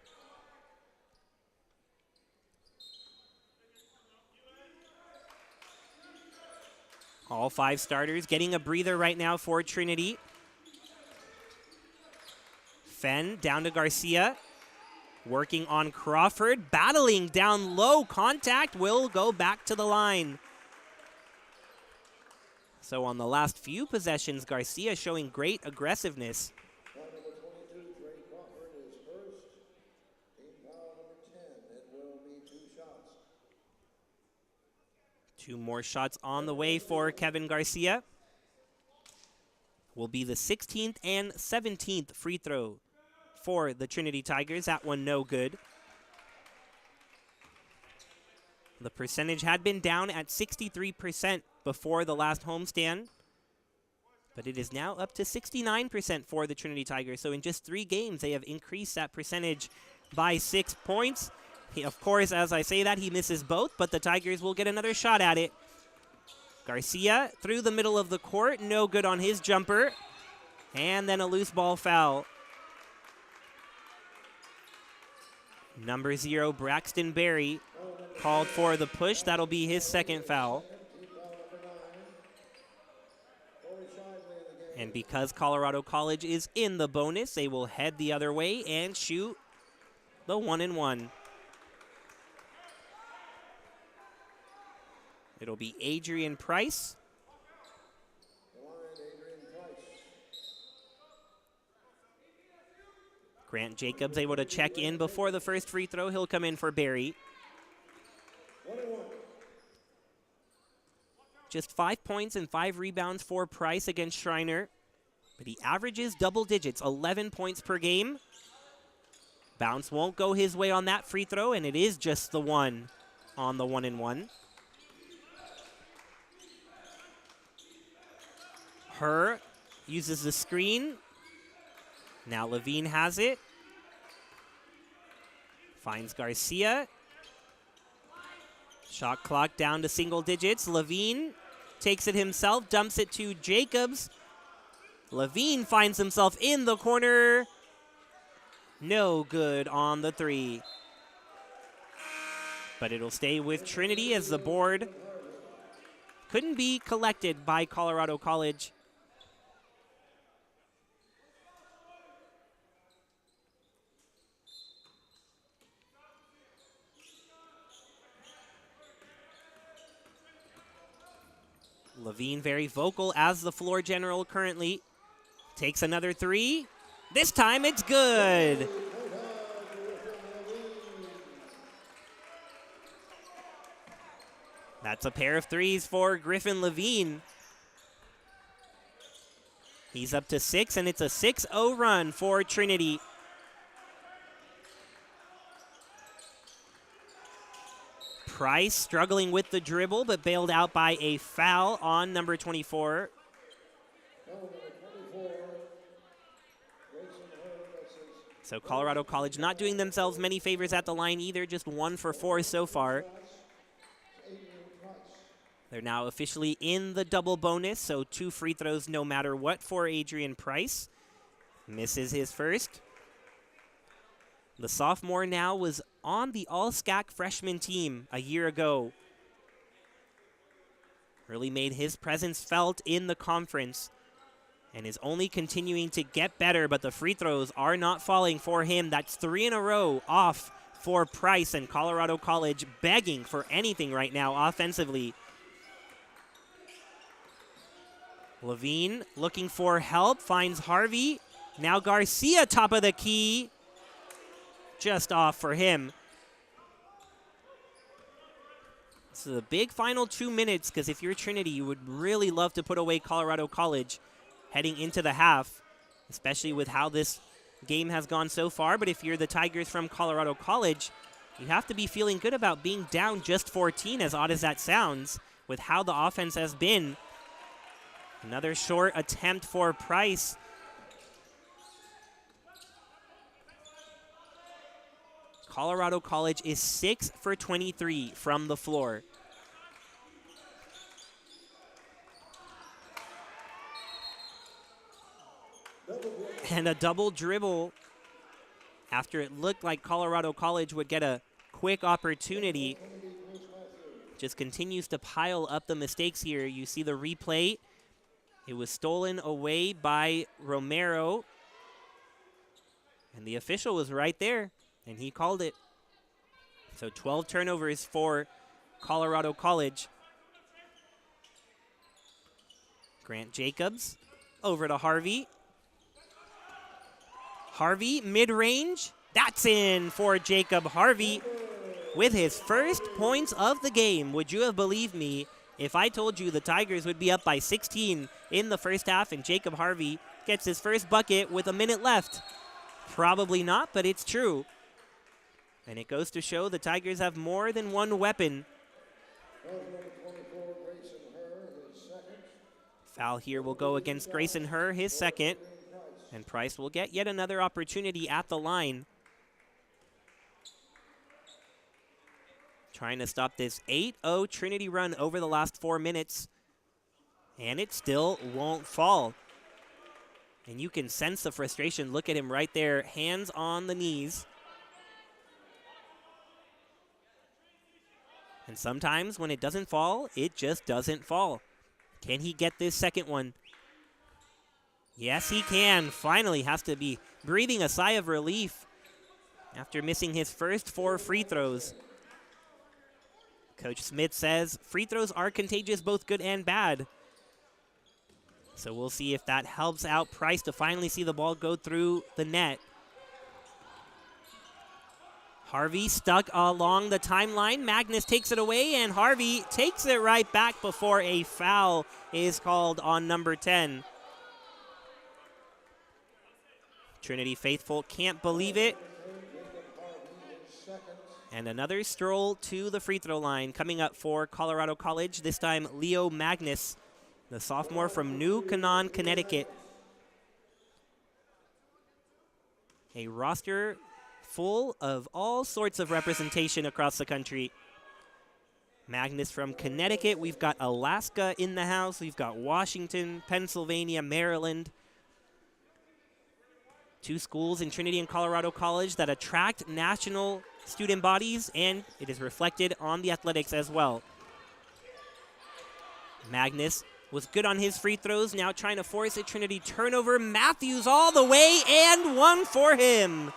All 5 starters getting a breather right now for Trinity. Fenn down to Garcia, working on Crawford, battling down low, contact, will go back to the line. So on the last few possessions, Garcia showing great aggressiveness. Two more shots on the way for Kevin Garcia. Will be the 16th and 17th free throw for the Trinity Tigers. That one no good. The percentage had been down at 63% before the last homestand, but it is now up to 69% for the Trinity Tigers. So in just 3 games, they have increased that percentage by 6 points. Of course, as I say that, he misses both, but the Tigers will get another shot at it. Garcia through the middle of the court, no good on his jumper, and then a loose ball foul. Number 0, Braxton Berry, called for the push. That'll be his second foul. And because Colorado College is in the bonus, they will head the other way and shoot the 1-and-1. It'll be Adrian Price. Grant Jacobs able to check in before the first free throw. He'll come in for Barry. Just 5 points and 5 rebounds for Price against Schreiner. But he averages double digits, 11 points per game. Bounce won't go his way on that free throw, and it is just the one on the 1-and-1. Herr uses the screen. Now Levine has it. Finds Garcia. Shot clock down to single digits. Levine takes it himself, dumps it to Jacobs. Levine finds himself in the corner. No good on the three. But it'll stay with Trinity as the board couldn't be collected by Colorado College. Levine very vocal as the floor general currently. Takes another three. This time it's good. That's a pair of threes for Griffin Levine. He's up to 6, and it's a 6-0 run for Trinity. Price struggling with the dribble, but bailed out by a foul on number 24. So Colorado College not doing themselves many favors at the line either, just 1 for 4 so far. They're now officially in the double bonus, so 2 free throws no matter what for Adrian Price. Misses his first. The sophomore now was on the all-SCAC freshman team a year ago. Really made his presence felt in the conference and is only continuing to get better, but the free throws are not falling for him. That's 3 in a row off for Price, and Colorado College begging for anything right now offensively. Levine looking for help, finds Harvey. Now Garcia, top of the key. Just off for him. So the big final 2 minutes, because if you're Trinity, you would really love to put away Colorado College heading into the half, especially with how this game has gone so far. But if you're the Tigers from Colorado College, you have to be feeling good about being down just 14, as odd as that sounds, with how the offense has been. Another short attempt for Price. Colorado College is 6 for 23 from the floor. And a double dribble after it looked like Colorado College would get a quick opportunity. Just continues to pile up the mistakes here. You see the replay. It was stolen away by Romero. And the official was right there, and he called it. So 12 turnovers for Colorado College. Grant Jacobs over to Harvey. Harvey, mid-range. That's in for Jacob Harvey with his first points of the game. Would you have believed me if I told you the Tigers would be up by 16 in the first half and Jacob Harvey gets his first bucket with a minute left? Probably not, but it's true. And it goes to show the Tigers have more than one weapon. Foul here will go against Grayson Herr, his second. And Price will get yet another opportunity at the line. Trying to stop this 8-0 Trinity run over the last 4 minutes. And it still won't fall. And you can sense the frustration. Look at him right there, hands on the knees. And sometimes when it doesn't fall, it just doesn't fall. Can he get this second one? Yes, he can. Finally has to be breathing a sigh of relief after missing his first 4 free throws. Coach Smith says free throws are contagious, both good and bad. So we'll see if that helps out Price to finally see the ball go through the net. Harvey stuck along the timeline. Magnus takes it away, and Harvey takes it right back before a foul is called on number 10. Trinity faithful can't believe it. And another stroll to the free throw line coming up for Colorado College, this time Leo Magnus, the sophomore from New Canaan, Connecticut. A roster full of all sorts of representation across the country. Magnus from Connecticut. We've got Alaska in the house. We've got Washington, Pennsylvania, Maryland. 2 schools in Trinity and Colorado College that attract national student bodies, and it is reflected on the athletics as well. Magnus was good on his free throws, now trying to force a Trinity turnover. Matthews all the way, and one for him.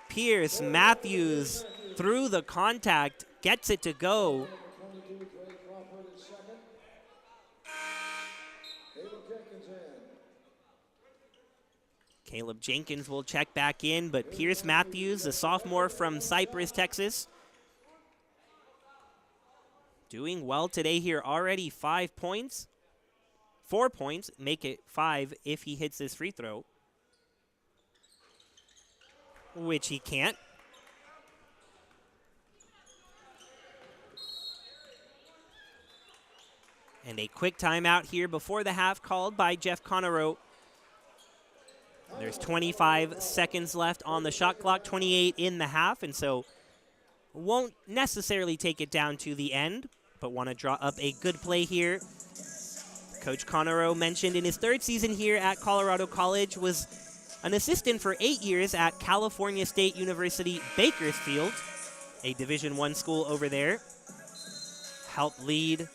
Pierce Matthews through the contact, gets it to go. Caleb Jenkins will check back in, but Pierce Matthews, the sophomore from Cypress, Texas, doing well today here. Already 5 points. 4 points, make it 5 if he hits this free throw, which he can't. And a quick timeout here before the half called by Jeff Connerow. There's 25 seconds left on the shot clock, 28 in the half, and so won't necessarily take it down to the end, but want to draw up a good play here. Coach Connerow mentioned in his 3rd season here at Colorado College, was an assistant for 8 years at California State University, Bakersfield, a Division I school over there. Helped lead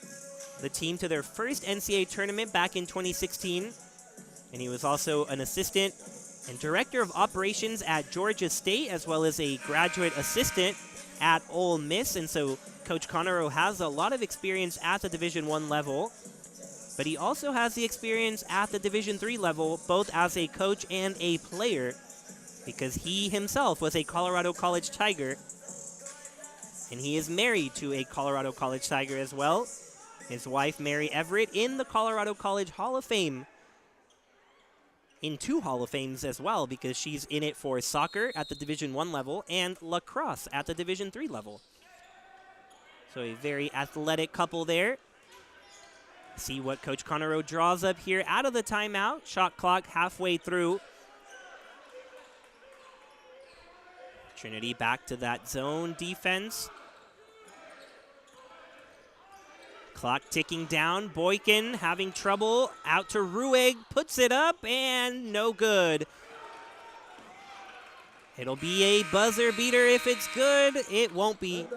the team to their first NCAA tournament back in 2016. And he was also an assistant and director of operations at Georgia State, as well as a graduate assistant at Ole Miss. And so Coach Connerow has a lot of experience at the Division I level, but he also has the experience at the Division III level, both as a coach and a player, because he himself was a Colorado College Tiger, and he is married to a Colorado College Tiger as well. His wife, Mary Everett, in the Colorado College Hall of Fame, in 2 Hall of Fames as well, because she's in it for soccer at the Division I level and lacrosse at the Division III level. So a very athletic couple there. See what Coach Connerow draws up here out of the timeout. Shot clock halfway through. Trinity back to that zone defense. Clock ticking down. Boykin having trouble. Out to Rueg. Puts it up and no good. It'll be a buzzer beater if it's good. It won't be.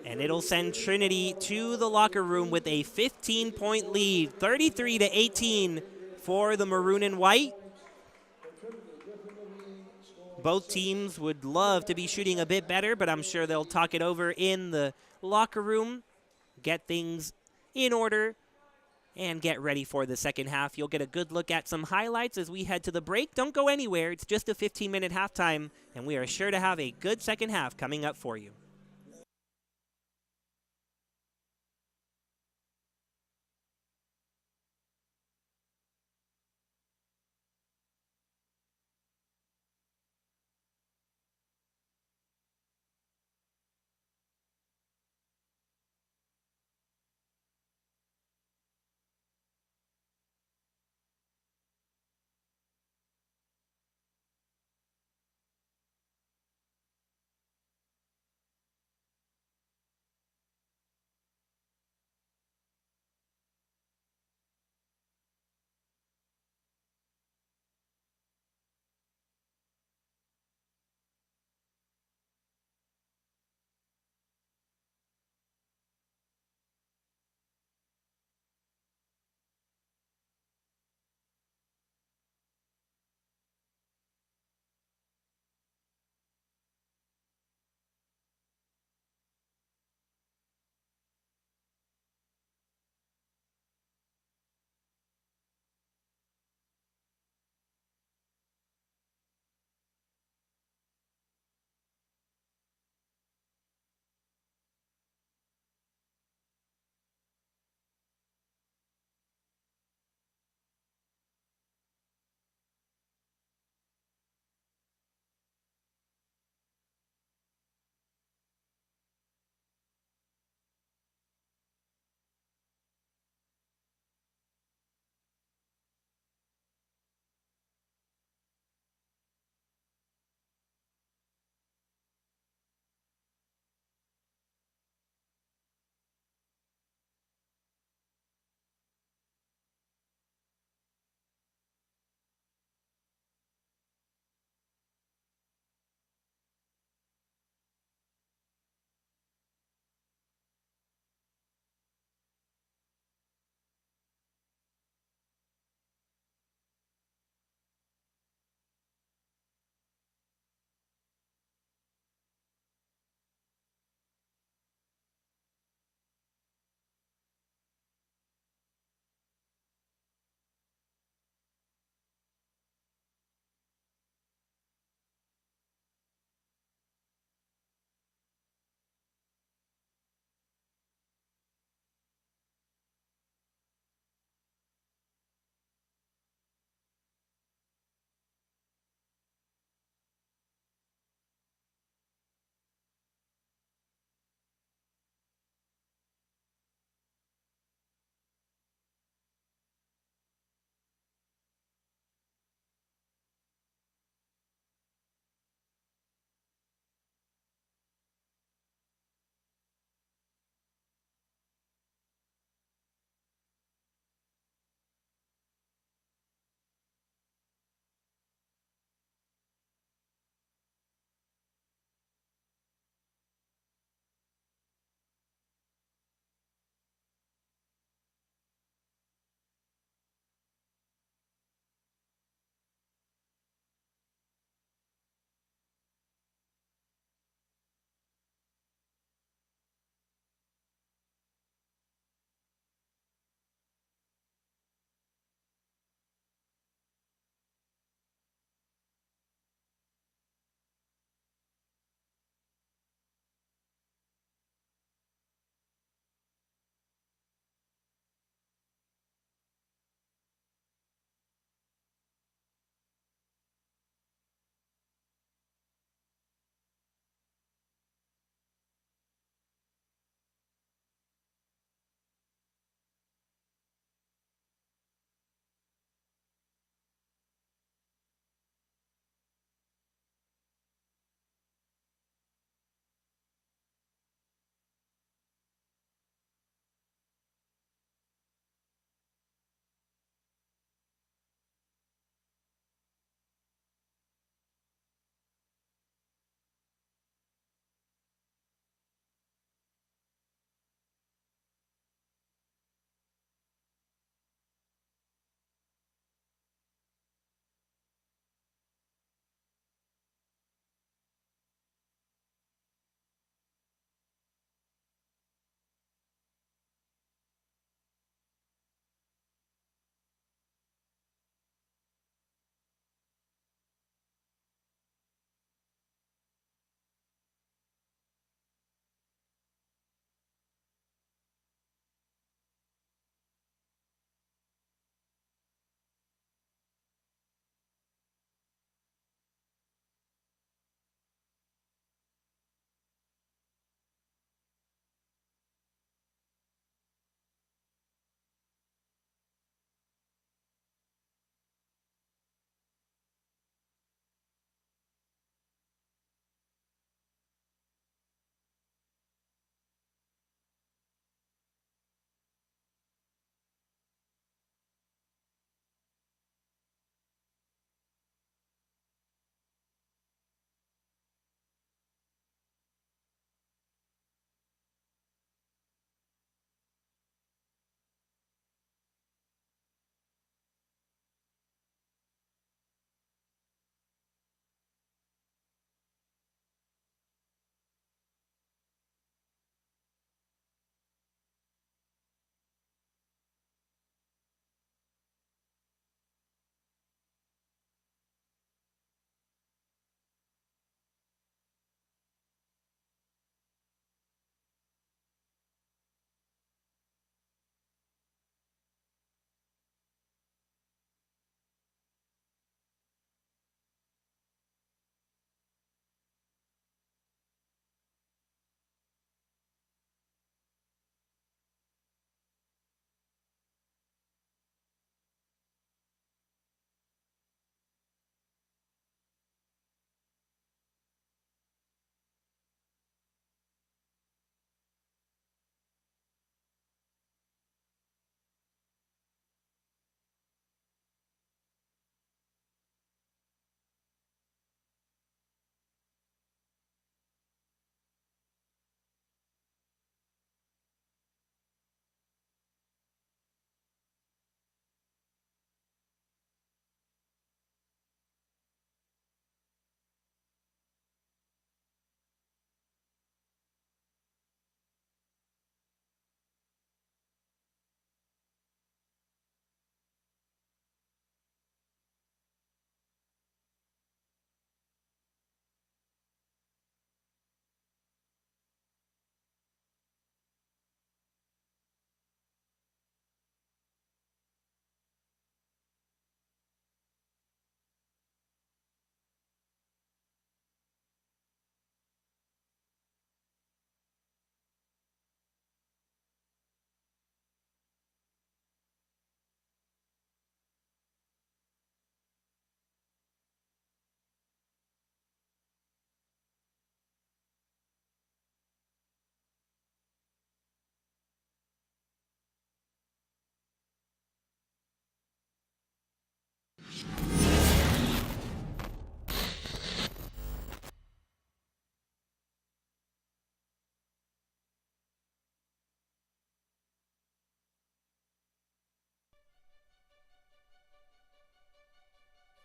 And it'll send Trinity to the locker room with a 15-point lead. 33-18 for the maroon and white. Both teams would love to be shooting a bit better, but I'm sure they'll talk it over in the locker room, get things in order, and get ready for the second half. You'll get a good look at some highlights as we head to the break. Don't go anywhere. It's just a 15-minute halftime, and we are sure to have a good second half coming up for you.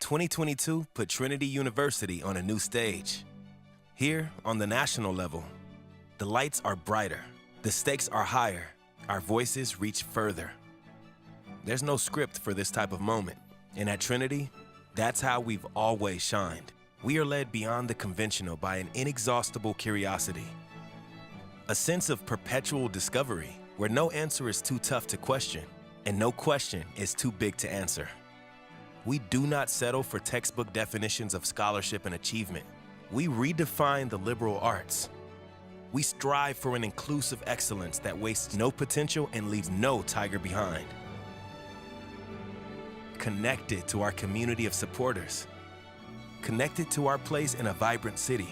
2022 put Trinity University on a new stage. Here, on the national level, the lights are brighter, the stakes are higher, our voices reach further. There's no script for this type of moment, and at Trinity, that's how we've always shined. We are led beyond the conventional by an inexhaustible curiosity, a sense of perpetual discovery where no answer is too tough to question and no question is too big to answer. We do not settle for textbook definitions of scholarship and achievement. We redefine the liberal arts. We strive for an inclusive excellence that wastes no potential and leaves no tiger behind. Connected to our community of supporters. Connected to our place in a vibrant city,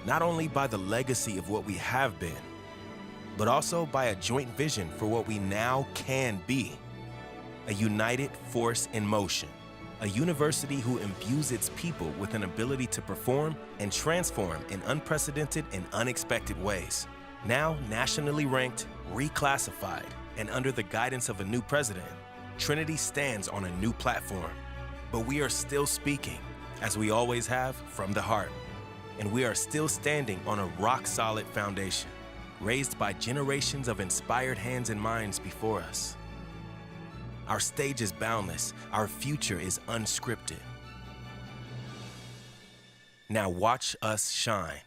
not only by the legacy of what we have been, but also by a joint vision for what we now can be. A united force in motion. A university who imbues its people with an ability to perform and transform in unprecedented and unexpected ways. Now nationally ranked, reclassified, and under the guidance of a new president, Trinity stands on a new platform. But we are still speaking, as we always have, from the heart. And we are still standing on a rock-solid foundation, raised by generations of inspired hands and minds before us. Our stage is boundless. Our future is unscripted. Now watch us shine.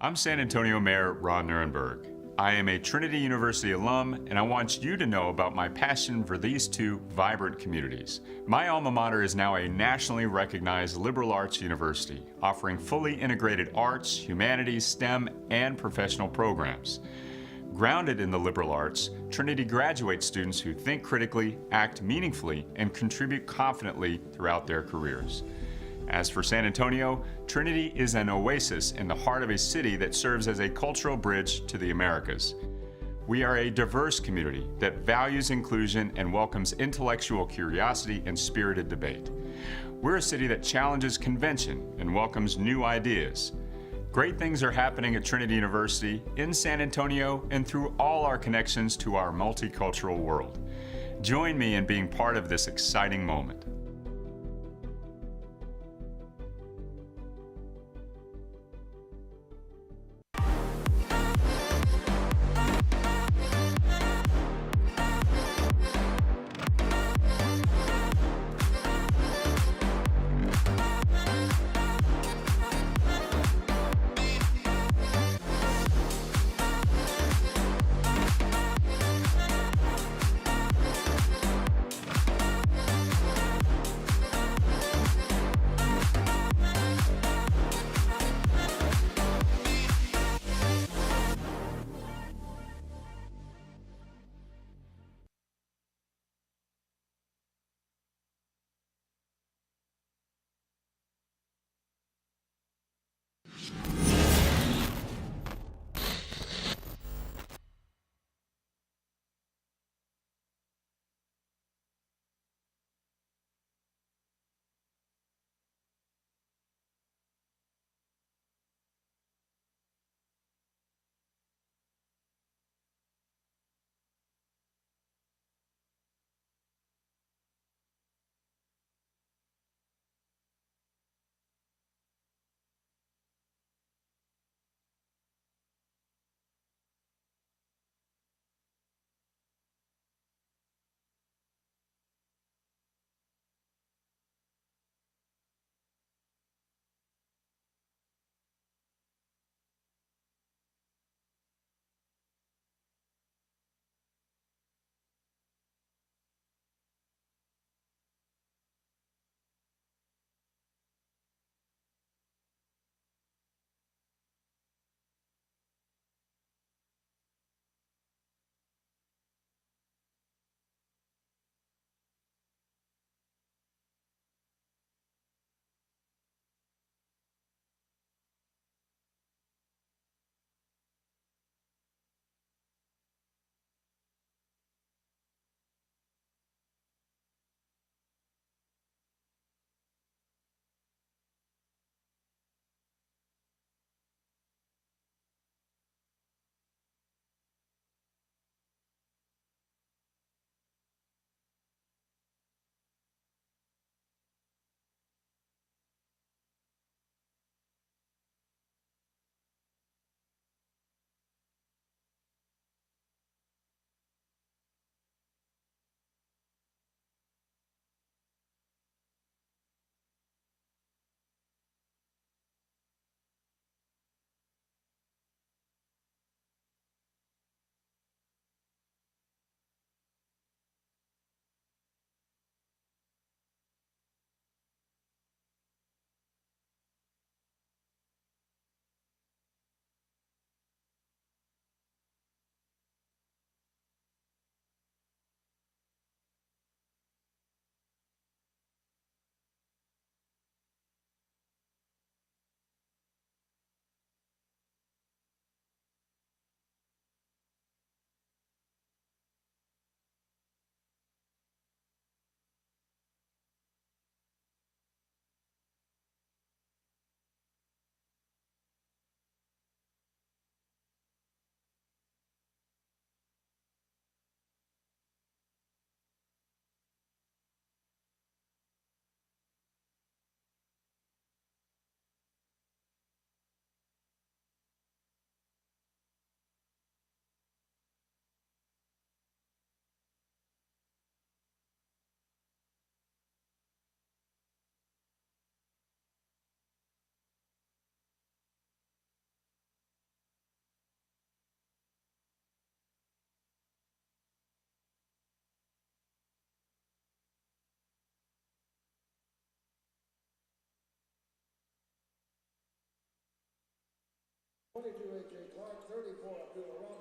I'm San Antonio Mayor Ron Nirenberg. I am a Trinity University alum, and I want you to know about my passion for these two vibrant communities. My alma mater is now a nationally recognized liberal arts university, offering fully integrated arts, humanities, STEM, and professional programs. Grounded in the liberal arts, Trinity graduates students who think critically, act meaningfully, and contribute confidently throughout their careers. As for San Antonio, Trinity is an oasis in the heart of a city that serves as a cultural bridge to the Americas. We are a diverse community that values inclusion and welcomes intellectual curiosity and spirited debate. We're a city that challenges convention and welcomes new ideas. Great things are happening at Trinity University, in San Antonio, and through all our connections to our multicultural world. Join me in being part of this exciting moment.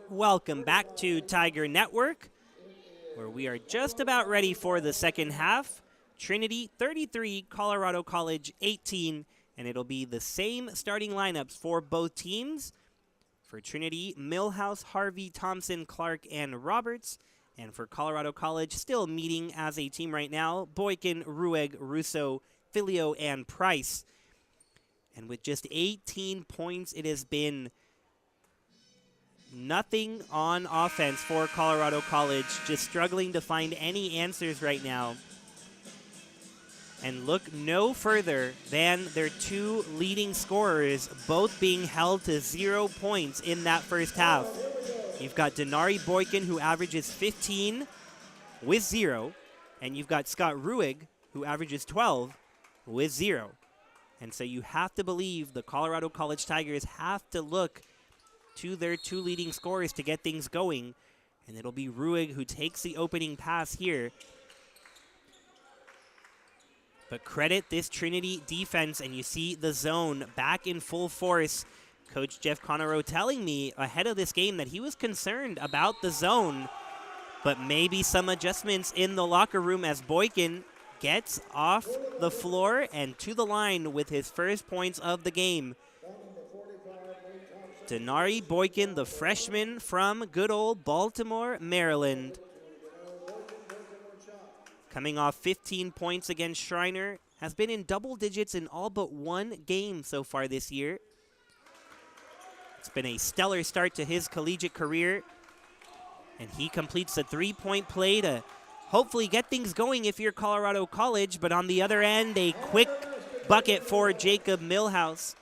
Welcome back to Tiger Network, where we are just about ready for the second half. Trinity 33, Colorado College 18, and it'll be the same starting lineups for both teams. For Trinity, Millhouse, Harvey, Thompson, Clark, and Roberts. And for Colorado College, still meeting as a team right now, Boykin, Rueg, Russo, Filio, and Price. And with just 18 points, it has been nothing on offense for Colorado College, just struggling to find any answers right now. And look no further than their two leading scorers, both being held to 0 points in that first half. You've got Denari Boykin, who averages 15 with 0, and you've got Scott Ruig, who averages 12 with 0. And so you have to believe the Colorado College Tigers have to look to their two leading scorers to get things going. And it'll be Ruig who takes the opening pass here. But credit this Trinity defense, and you see the zone back in full force. Coach Jeff Connereau telling me ahead of this game that he was concerned about the zone, but maybe some adjustments in the locker room as Boykin gets off the floor and to the line with his first points of the game. Denari Boykin, the freshman from good old Baltimore, Maryland. Coming off 15 points against Schreiner, has been in double digits in all but one game so far this year. It's been a stellar start to his collegiate career, and he completes a three-point play to hopefully get things going if you're Colorado College, but on the other end, a quick bucket for Jacob Millhouse.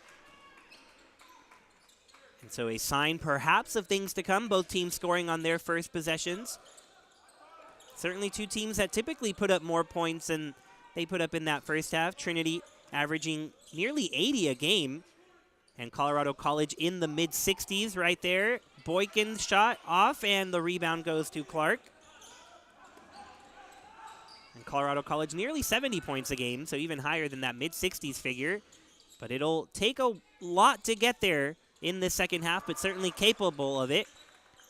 And so a sign perhaps of things to come, both teams scoring on their first possessions. Certainly two teams that typically put up more points than they put up in that first half. Trinity averaging nearly 80 a game, and Colorado College in the mid-60s right there. Boykin shot off, and the rebound goes to Clark. And Colorado College nearly 70 points a game, so even higher than that mid-60s figure. But it'll take a lot to get there in the second half, but certainly capable of it.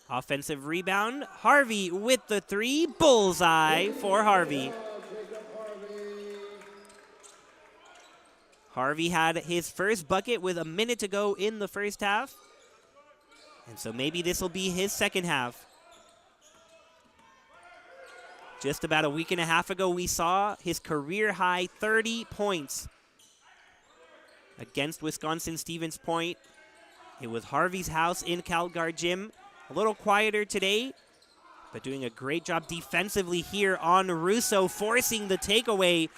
Offensive rebound, Harvey with the three, bullseye for Harvey. Harvey had his first bucket with a minute to go in the first half, and so maybe this will be his second half. Just about a week and a half ago, we saw his career-high 30 points against Wisconsin-Stevens Point. It was Harvey's house in Calgary Gym. A little quieter today, but doing a great job defensively here on Russo, forcing the takeaway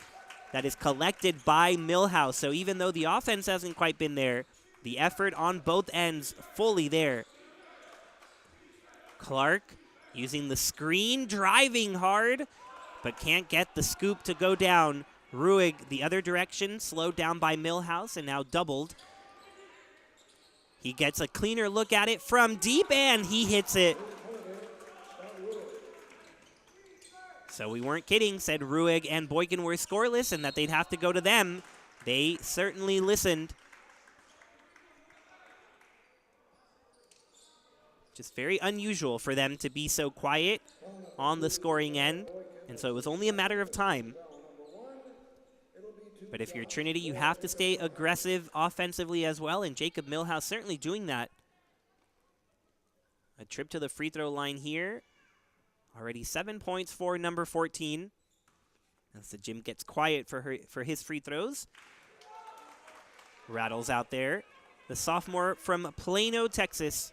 that is collected by Millhouse. So even though the offense hasn't quite been there, the effort on both ends fully there. Clark using the screen, driving hard, but can't get the scoop to go down. Ruig the other direction, slowed down by Millhouse and now doubled. He gets a cleaner look at it from deep, and he hits it. So we weren't kidding, said Ruig and Boykin were scoreless and that they'd have to go to them. They certainly listened. Just very unusual for them to be so quiet on the scoring end, and so it was only a matter of time. But if you're Trinity, you have to stay aggressive offensively as well, and Jacob Millhouse certainly doing that. A trip to the free throw line here. Already 7 points for number 14. As the gym gets quiet for his free throws. Rattles out there. The sophomore from Plano, Texas.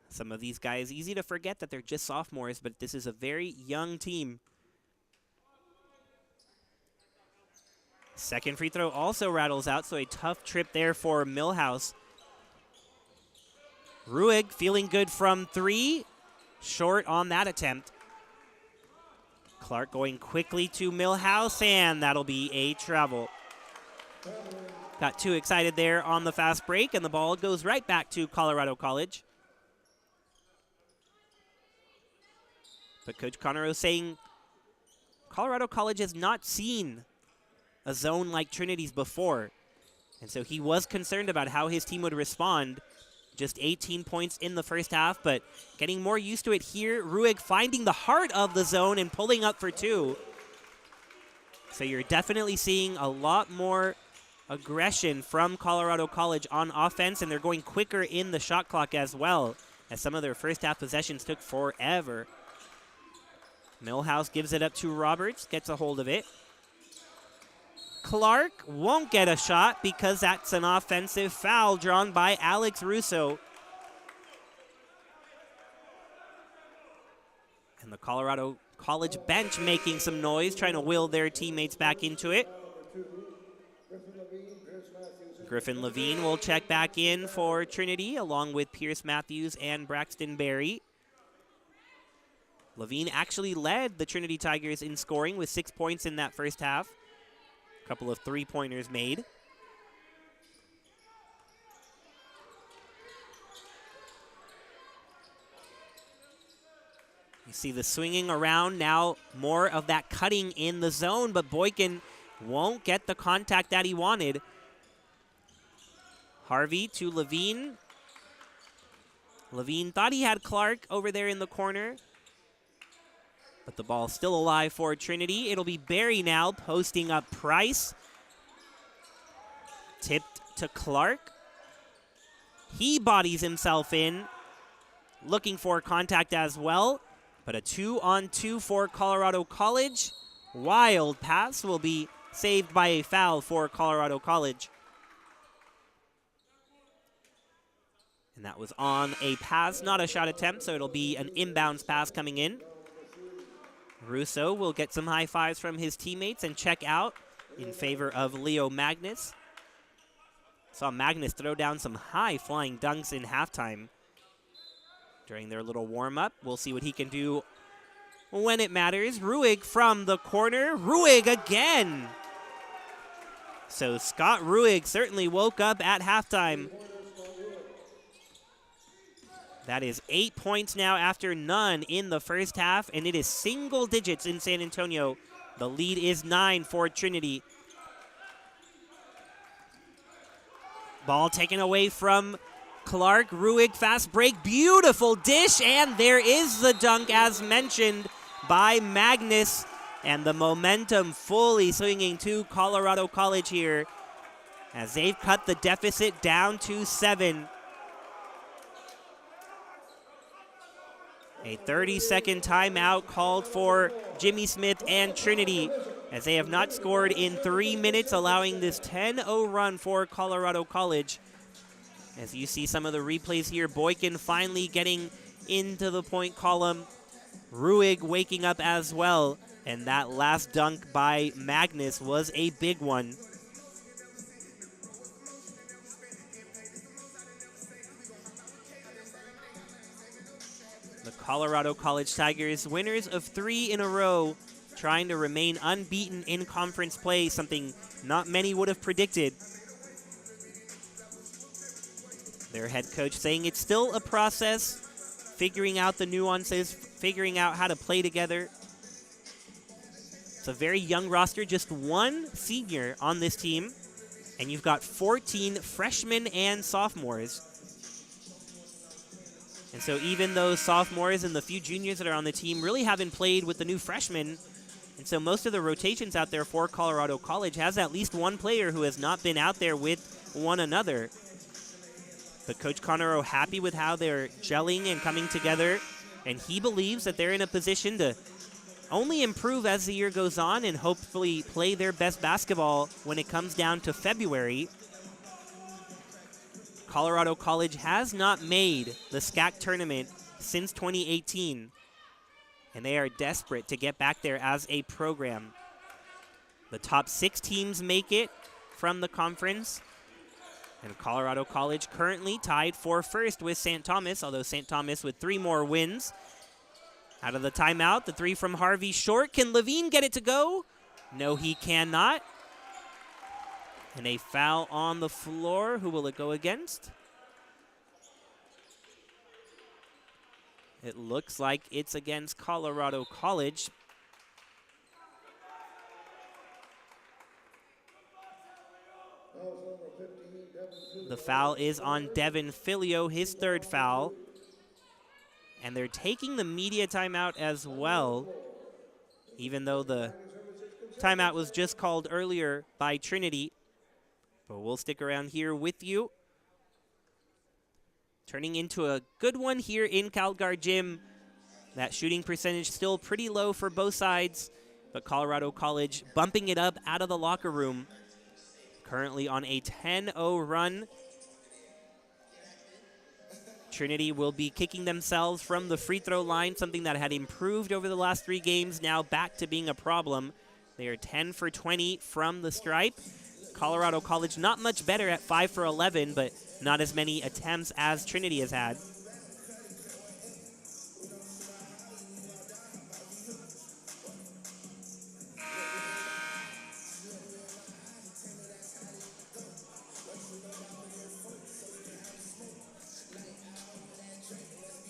Some of these guys, easy to forget that they're just sophomores, but this is a very young team. Second free throw also rattles out, so a tough trip there for Millhouse. Ruig feeling good from three. Short on that attempt. Clark going quickly to Millhouse, and that'll be a travel. Got too excited there on the fast break, and the ball goes right back to Colorado College. But Coach Connereau saying Colorado College has not seen a zone like Trinity's before. And so he was concerned about how his team would respond. Just 18 points in the first half, but getting more used to it here. Ruegg finding the heart of the zone and pulling up for 2. So you're definitely seeing a lot more aggression from Colorado College on offense, and they're going quicker in the shot clock as well, as some of their first half possessions took forever. Millhouse gives it up to Roberts, gets a hold of it. Clark won't get a shot because that's an offensive foul drawn by Alex Russo. And the Colorado College bench making some noise, trying to will their teammates back into it. Griffin Levine will check back in for Trinity, along with Pierce Matthews and Braxton Berry. Levine actually led the Trinity Tigers in scoring with 6 points in that first half. A couple of three-pointers made. You see the swinging around now, more of that cutting in the zone, but Boykin won't get the contact that he wanted. Harvey to Levine. Levine thought he had Clark over there in the corner, but the ball still alive for Trinity. It'll be Berry now posting up Price. Tipped to Clark. He bodies himself in, looking for contact as well. But a 2-on-2 for Colorado College. Wild pass will be saved by a foul for Colorado College. And that was on a pass, not a shot attempt, so it'll be an inbounds pass coming in. Russo will get some high fives from his teammates and check out in favor of Leo Magnus. Saw Magnus throw down some high flying dunks in halftime during their little warm-up. We'll see what he can do when it matters. Ruegg from the corner. Ruegg again. So Scott Ruegg certainly woke up at halftime. That is 8 points now after none in the first half, and it is single digits in San Antonio. The lead is 9 for Trinity. Ball taken away from Clark. Ruegg, fast break, beautiful dish, and there is the dunk as mentioned by Magnus. And the momentum fully swinging to Colorado College here as they've cut the deficit down to 7. A 30-second timeout called for Jimmy Smith and Trinity as they have not scored in 3 minutes, allowing this 10-0 run for Colorado College. As you see some of the replays here, Boykin finally getting into the point column. Ruegg waking up as well. And that last dunk by Magnus was a big one. The Colorado College Tigers, winners of 3 in a row, trying to remain unbeaten in conference play, something not many would have predicted. Their head coach saying it's still a process, figuring out the nuances, figuring out how to play together. It's a very young roster, just 1 senior on this team, and you've got 14 freshmen and sophomores. And so even those sophomores and the few juniors that are on the team really haven't played with the new freshmen. And so most of the rotations out there for Colorado College has at least 1 player who has not been out there with one another. But Coach Conero happy with how they're gelling and coming together, and he believes that they're in a position to only improve as the year goes on and hopefully play their best basketball when it comes down to February. Colorado College has not made the SCAC tournament since 2018, and they are desperate to get back there as a program. The top 6 teams make it from the conference, and Colorado College currently tied for first with St. Thomas, although St. Thomas with 3 more wins. Out of the timeout, the 3 from Harvey short. Can Levine get it to go? No, he cannot. And a foul on the floor. Who will it go against? It looks like it's against Colorado College. The foul is on Devin Filio, his third foul. And they're taking the media timeout as well, even though the timeout was just called earlier by Trinity. But we'll stick around here with you. Turning into a good one here in Calgary Gym. That shooting percentage still pretty low for both sides, but Colorado College bumping it up out of the locker room. Currently on a 10-0 run. Trinity will be kicking themselves from the free throw line, something that had improved over the last 3 games, now back to being a problem. They are 10 for 20 from the stripe. Colorado College not much better at 5 for 11, but not as many attempts as Trinity has had.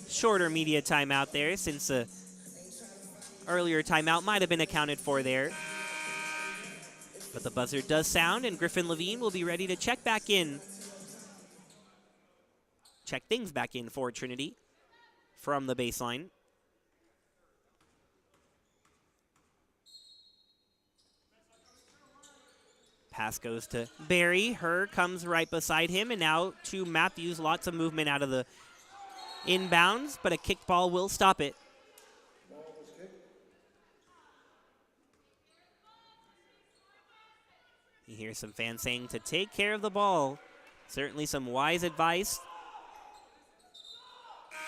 Shorter media timeout there, since the earlier timeout might have been accounted for there. But the buzzer does sound, and Griffin Levine will be ready to check things back in for Trinity from the baseline. Pass goes to Barry. Herr comes right beside him, and now to Matthews. Lots of movement out of the inbounds, but a kick ball will stop it. You hear some fans saying to take care of the ball. Certainly some wise advice.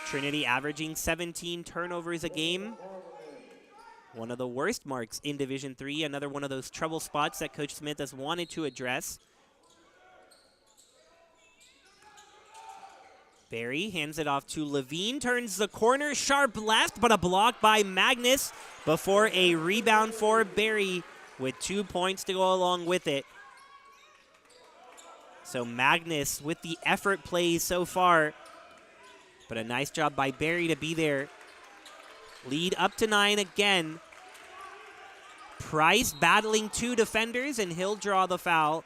Trinity averaging 17 turnovers a game. One of the worst marks in Division III. Another one of those trouble spots that Coach Smith has wanted to address. Barry hands it off to Levine, turns the corner, sharp left, but a block by Magnus before a rebound for Barry with 2 points to go along with it. So Magnus with the effort plays so far, but a nice job by Barry to be there. Lead up to 9 again. Price battling 2 defenders, and he'll draw the foul.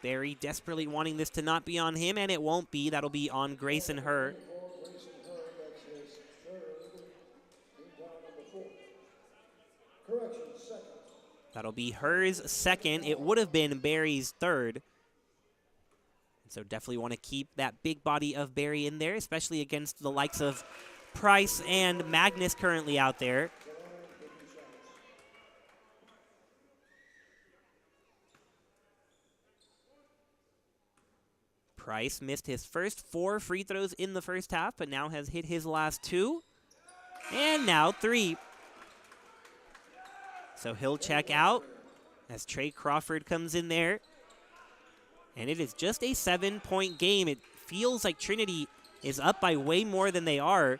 Barry desperately wanting this to not be on him, and it won't be. That'll be on Grayson Herr. That'll be Herr's second. It would have been Barry's third. So definitely want to keep that big body of Barry in there, especially against the likes of Price and Magnus currently out there. Price missed his first 4 free throws in the first half, but now has hit his last 2. And now 3. So he'll check out as Trey Crawford comes in there. And it is just a 7-point game. It feels like Trinity is up by way more than they are.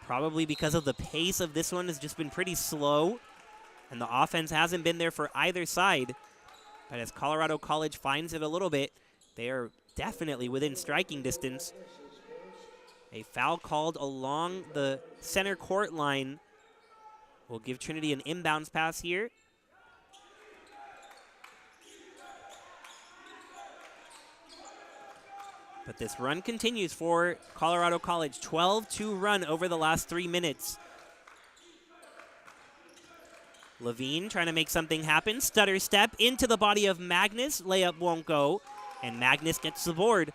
Probably because of the pace of this one has just been pretty slow. And the offense hasn't been there for either side. But as Colorado College finds it a little bit, they are definitely within striking distance. A foul called along the center court line will give Trinity an inbounds pass here. But this run continues for Colorado College. 12-2 run over the last 3 minutes. Levine trying to make something happen. Stutter step into the body of Magnus. Layup won't go. And Magnus gets the board.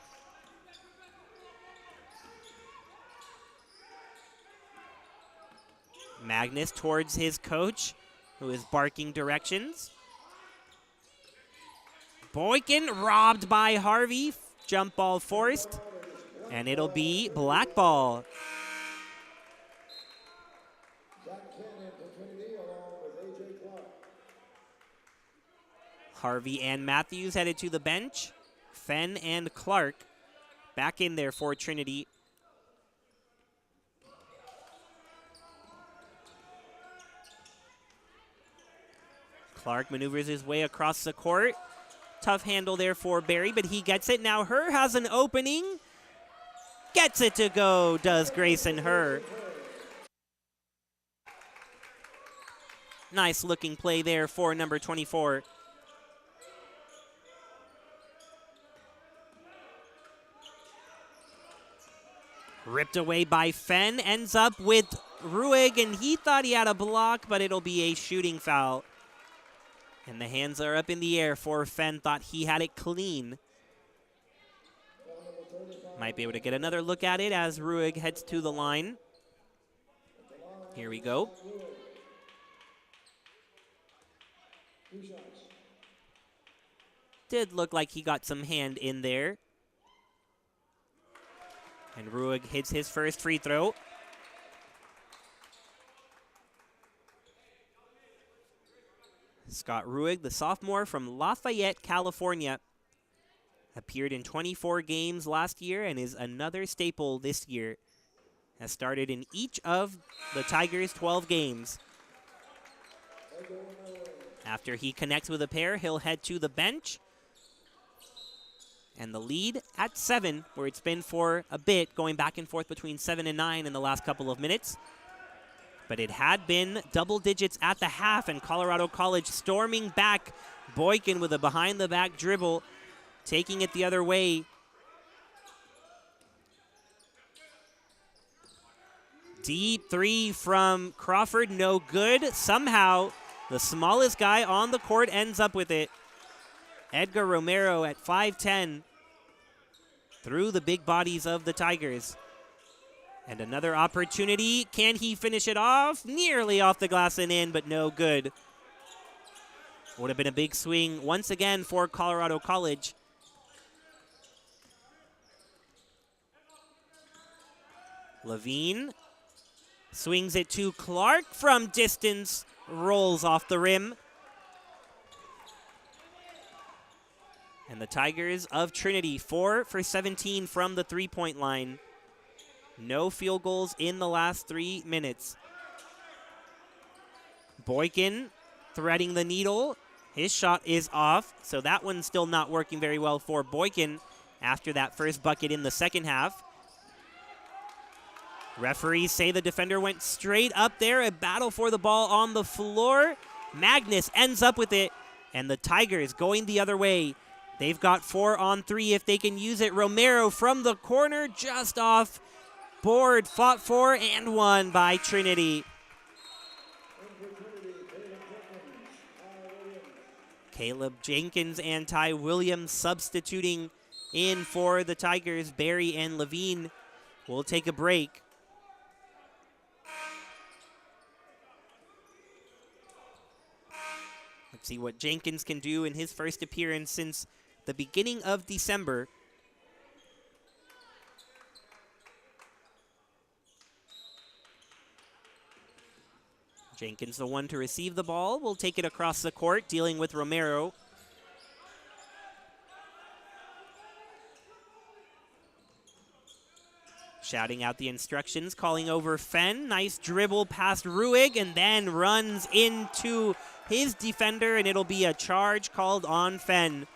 Magnus towards his coach, who is barking directions. Boykin robbed by Harvey. Jump ball forced. And it'll be black ball. Harvey and Matthews headed to the bench. Fenn and Clark back in there for Trinity. Clark maneuvers his way across the court. Tough handle there for Barry, but he gets it. Now Herr has an opening. Gets it to go, does Grayson Herr. Nice looking play there for number 24. Ripped away by Fenn, ends up with Ruig, and he thought he had a block, but it'll be a shooting foul. And the hands are up in the air for Fenn, thought he had it clean. Might be able to get another look at it as Ruig heads to the line. Here we go. Did look like he got some hand in there. And Ruig hits his first free throw. Scott Ruig, the sophomore from Lafayette, California, appeared in 24 games last year and is another staple this year. Has started in each of the Tigers' 12 games. After he connects with a pair, he'll head to the bench. And the lead at 7, where it's been for a bit, going back and forth between 7 and 9 in the last couple of minutes. But it had been double digits at the half, and Colorado College storming back. Boykin with a behind-the-back dribble, taking it the other way. Deep three from Crawford, no good. Somehow, the smallest guy on the court ends up with it. Edgar Romero at 5'10", through the big bodies of the Tigers. And another opportunity. Can he finish it off? Nearly off the glass and in, but no good. Would have been a big swing once again for Colorado College. Levine swings it to Clark from distance, rolls off the rim. And the Tigers of Trinity, 4 for 17 from the three-point line. No field goals in the last 3 minutes. Boykin threading the needle. His shot is off, so that one's still not working very well for Boykin after that first bucket in the second half. Referees say the defender went straight up there. A battle for the ball on the floor. Magnus ends up with it, and the Tigers going the other way. They've got 4 on 3 if they can use it. Romero from the corner, just off board, fought for and won by Trinity. Caleb Jenkins and Ty Williams substituting in for the Tigers. Barry and Levine will take a break. Let's see what Jenkins can do in his first appearance since the beginning of December. Jenkins, the one to receive the ball, will take it across the court, dealing with Romero. Shouting out the instructions, calling over Fenn. Nice dribble past Ruig, and then runs into his defender, and it'll be a charge called on Fenn.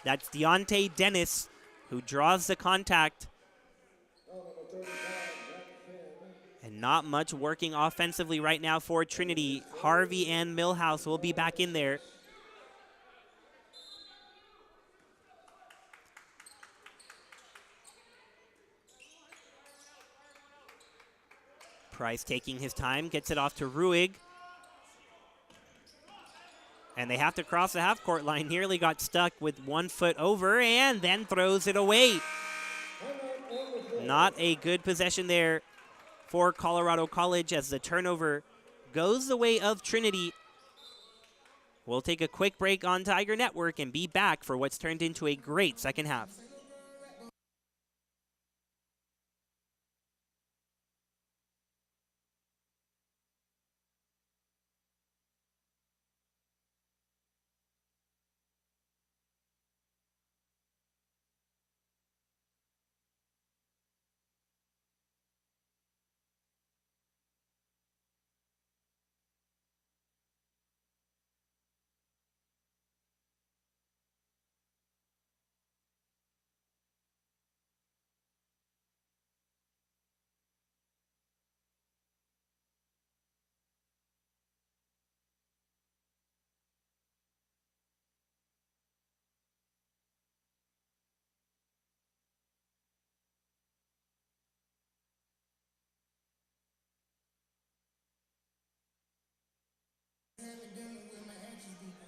That's Deontay Dennis who draws the contact. And not much working offensively right now for Trinity. Harvey and Millhouse will be back in there. Price taking his time, gets it off to Ruig. And they have to cross the half-court line. Nearly got stuck with 1 foot over and then throws it away. Not a good possession there for Colorado College as the turnover goes the way of Trinity. We'll take a quick break on Tiger Network and be back for what's turned into a great second half.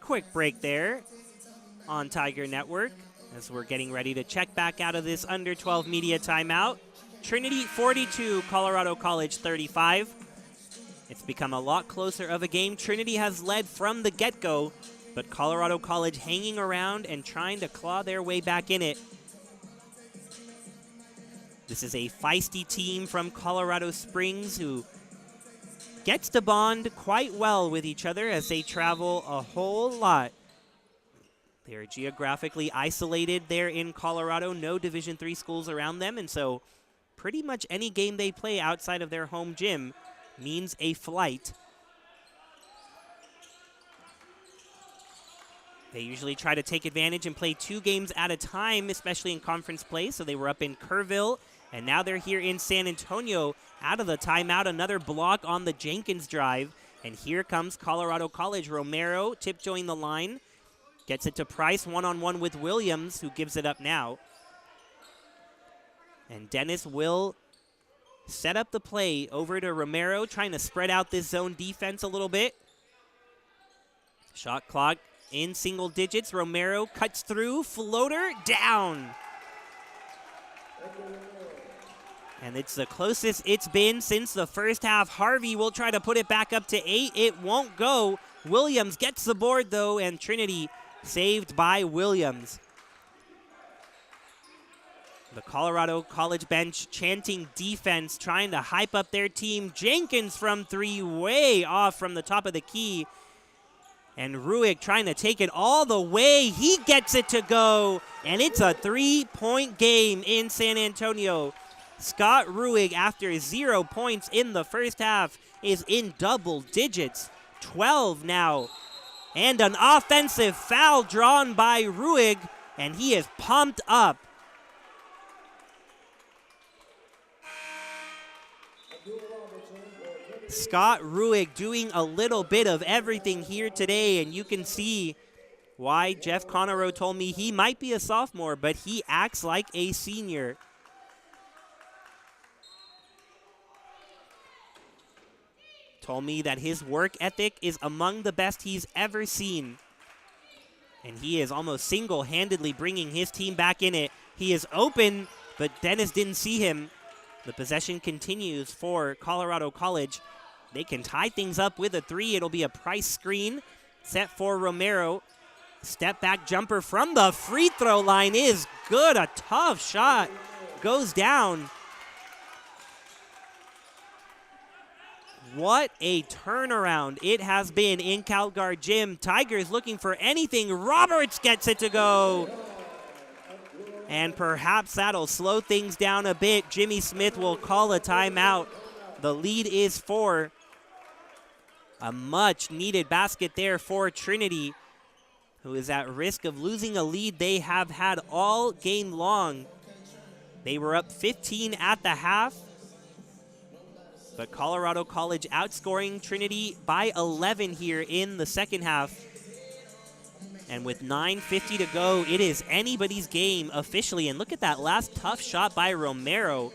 quick break there on Tiger Network as we're getting ready to check back out of this under 12 media timeout. Trinity 42, Colorado College 35. It's become a lot closer of a game. Trinity has led from the get-go, but Colorado College hanging around and trying to claw their way back in it. This is a feisty team from Colorado Springs who gets to bond quite well with each other as they travel a whole lot. They're geographically isolated there in Colorado, no Division III schools around them, and so pretty much any game they play outside of their home gym means a flight. They usually try to take advantage and play 2 games at a time, especially in conference play, so they were up in Kerrville, and now they're here in San Antonio out of the timeout. Another block on the Jenkins drive. And here comes Colorado College. Romero tiptoeing the line. Gets it to Price one-on-one with Williams, who gives it up now. And Dennis will set up the play over to Romero, trying to spread out this zone defense a little bit. Shot clock in single digits. Romero cuts through. Floater down. And it's the closest it's been since the first half. Harvey will try to put it back up to 8. It won't go. Williams gets the board, though, and Trinity saved by Williams. The Colorado College bench chanting defense, trying to hype up their team. Jenkins from 3, way off from the top of the key. And Ruick trying to take it all the way. He gets it to go, and it's a 3-point game in San Antonio. Scott Ruick, after 0 points in the first half, is in double digits. 12 now. And an offensive foul drawn by Ruick, and he is pumped up. Scott Ruick doing a little bit of everything here today, and you can see why Jeff Conero told me he might be a sophomore, but he acts like a senior. Told me that his work ethic is among the best he's ever seen. And he is almost single-handedly bringing his team back in it. He is open, but Dennis didn't see him. The possession continues for Colorado College. They can tie things up with a 3. It'll be a Price screen set for Romero. Step back jumper from the free throw line is good. A tough shot goes down. What a turnaround it has been in CalGuard Gym. Tigers looking for anything. Roberts gets it to go. And perhaps that'll slow things down a bit. Jimmy Smith will call a timeout. The lead is 4. A much-needed basket there for Trinity, who is at risk of losing a lead they have had all game long. They were up 15 at the half. But Colorado College outscoring Trinity by 11 here in the second half. And with 9:50 to go, it is anybody's game officially. And look at that last tough shot by Romero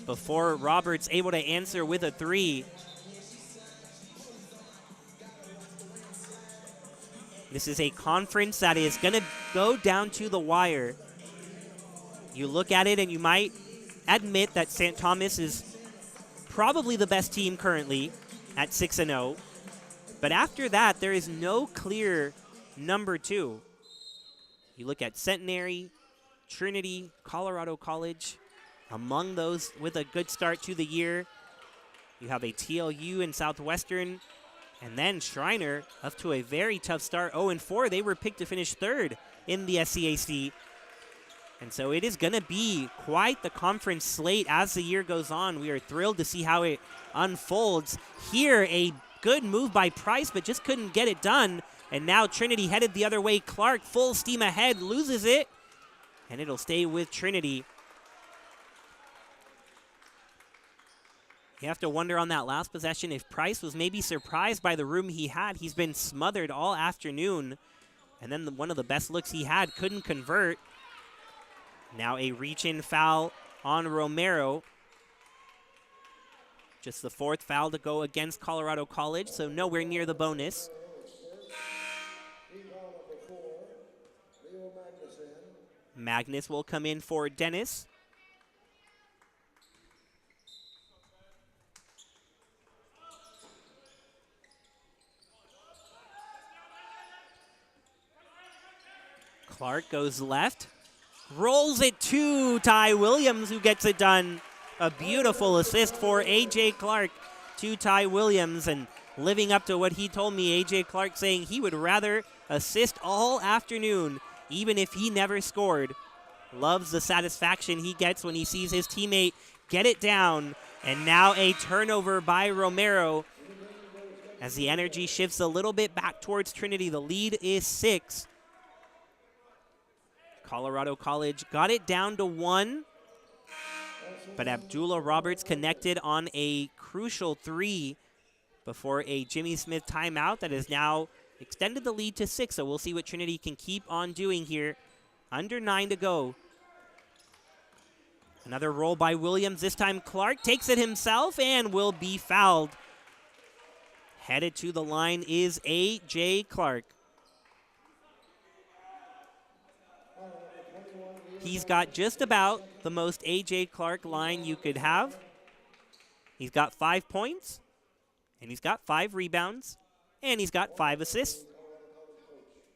before Roberts able to answer with a 3. This is a conference that is going to go down to the wire. You look at it and you might admit that St. Thomas is probably the best team currently at 6-0. But after that, there is no clear number 2. You look at Centenary, Trinity, Colorado College. Among those with a good start to the year, you have a TLU and Southwestern, and then Schreiner up to a very tough start, 0-4. They were picked to finish 3rd in the SCAC. And so it is going to be quite the conference slate as the year goes on. We are thrilled to see how it unfolds. Here, a good move by Price, but just couldn't get it done. And now Trinity headed the other way. Clark, full steam ahead, loses it. And it'll stay with Trinity. You have to wonder on that last possession if Price was maybe surprised by the room he had. He's been smothered all afternoon. And then one of the best looks he had couldn't convert. Now a reach-in foul on Romero. Just the 4th foul to go against Colorado College, so nowhere near the bonus. Magnus will come in for Dennis. Clark goes left, rolls it to Ty Williams, who gets it done. A beautiful assist for A.J. Clark to Ty Williams, and living up to what he told me, A.J. Clark saying he would rather assist all afternoon, even if he never scored. Loves the satisfaction he gets when he sees his teammate get it down. And now a turnover by Romero. As the energy shifts a little bit back towards Trinity, the lead is 6. Colorado College got it down to 1, but Abdullah Roberts connected on a crucial 3 before a Jimmy Smith timeout that has now extended the lead to 6. So we'll see what Trinity can keep on doing here. Under 9 to go. Another roll by Williams. This time Clark takes it himself and will be fouled. Headed to the line is A.J. Clark. He's got just about the most A.J. Clark line you could have. He's got 5 points, and he's got 5 rebounds, and he's got 5 assists.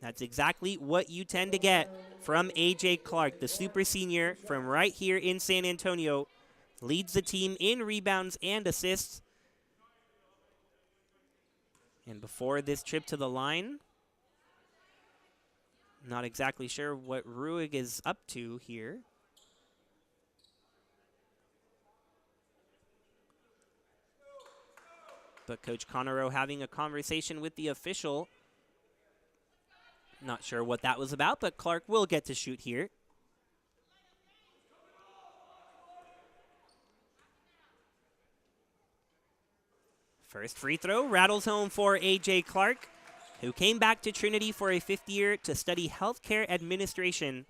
That's exactly what you tend to get from A.J. Clark, the super senior from right here in San Antonio. Leads the team in rebounds and assists. And before this trip to the line, not exactly sure what Ruig is up to here. But Coach Conero having a conversation with the official. Not sure what that was about, but Clark will get to shoot here. First free throw rattles home for A.J. Clark, who came back to Trinity for a 5th year to study healthcare administration,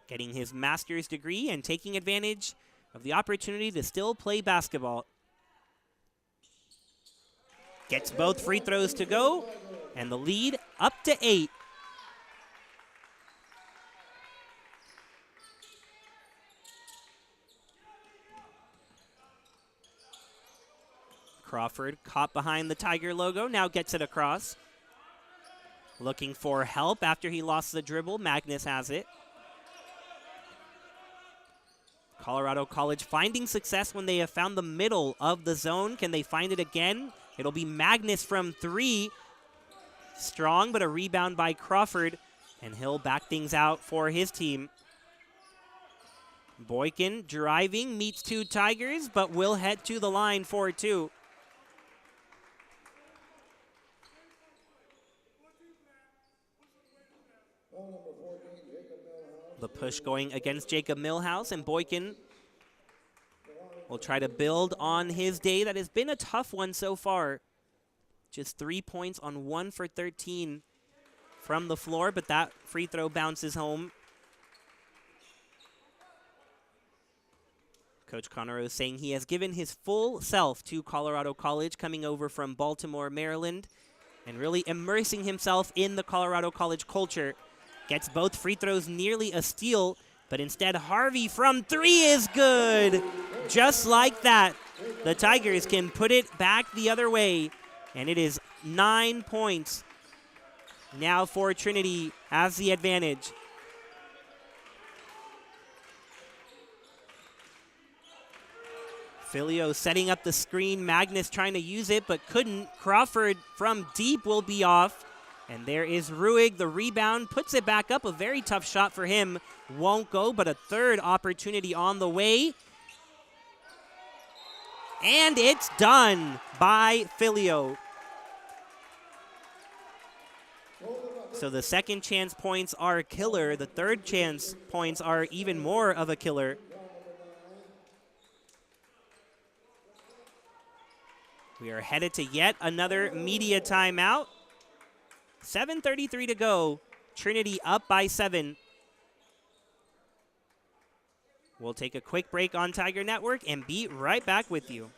getting his master's degree and taking advantage of the opportunity to still play basketball. Gets both free throws to go, and the lead up to 8. Crawford caught behind the Tiger logo, now gets it across. Looking for help after he lost the dribble. Magnus has it. Colorado College finding success when they have found the middle of the zone. Can they find it again? It'll be Magnus from 3. Strong, but a rebound by Crawford, and he'll back things out for his team. Boykin driving, meets 2 Tigers, but will head to the line for 2. The push going against Jacob Millhouse, and Boykin will try to build on his day that has been a tough one so far. Just 3 points on 1 for 13 from the floor, but that free throw bounces home. Coach Conero is saying he has given his full self to Colorado College, coming over from Baltimore, Maryland, and really immersing himself in the Colorado College culture. Gets both free throws, nearly a steal, but instead Harvey from 3 is good. Just like that, the Tigers can put it back the other way, and it is 9 points. Now for Trinity has the advantage. Filio setting up the screen. Magnus trying to use it, but couldn't. Crawford from deep will be off. And there is Ruig, the rebound, puts it back up. A very tough shot for him. Won't go, but a third opportunity on the way. And it's done by Filio. So the second chance points are a killer. The third chance points are even more of a killer. We are headed to yet another media timeout. 7:33 to go. Trinity up by 7. We'll take a quick break on Tiger Network and be right back with you.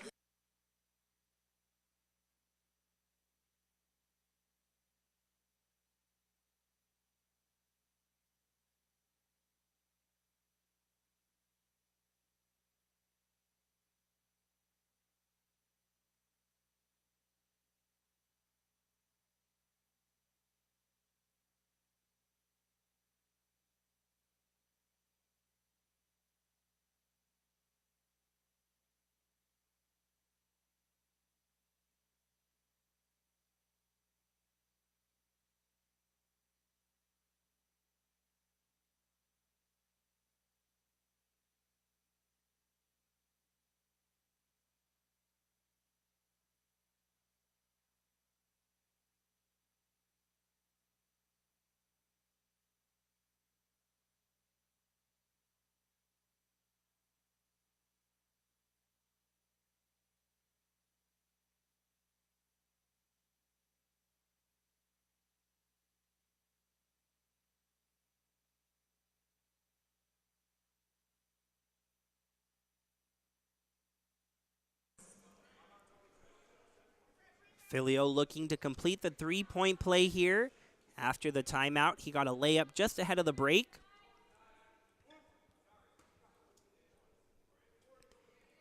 Filio looking to complete the three-point play here. After the timeout, he got a layup just ahead of the break.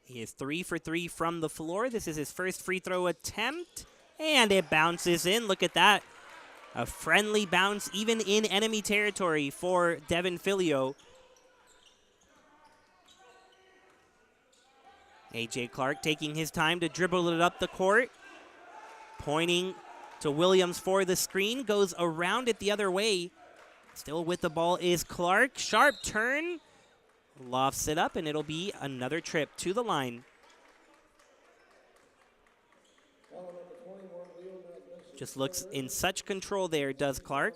He is 3 for 3 from the floor. This is his first free throw attempt, and it bounces in. Look at that. A friendly bounce, even in enemy territory for Devin Filio. A.J. Clark taking his time to dribble it up the court. Pointing to Williams for the screen. Goes around it the other way. Still with the ball is Clark. Sharp turn. Lofts it up, and it'll be another trip to the line. Just looks in such control there, does Clark.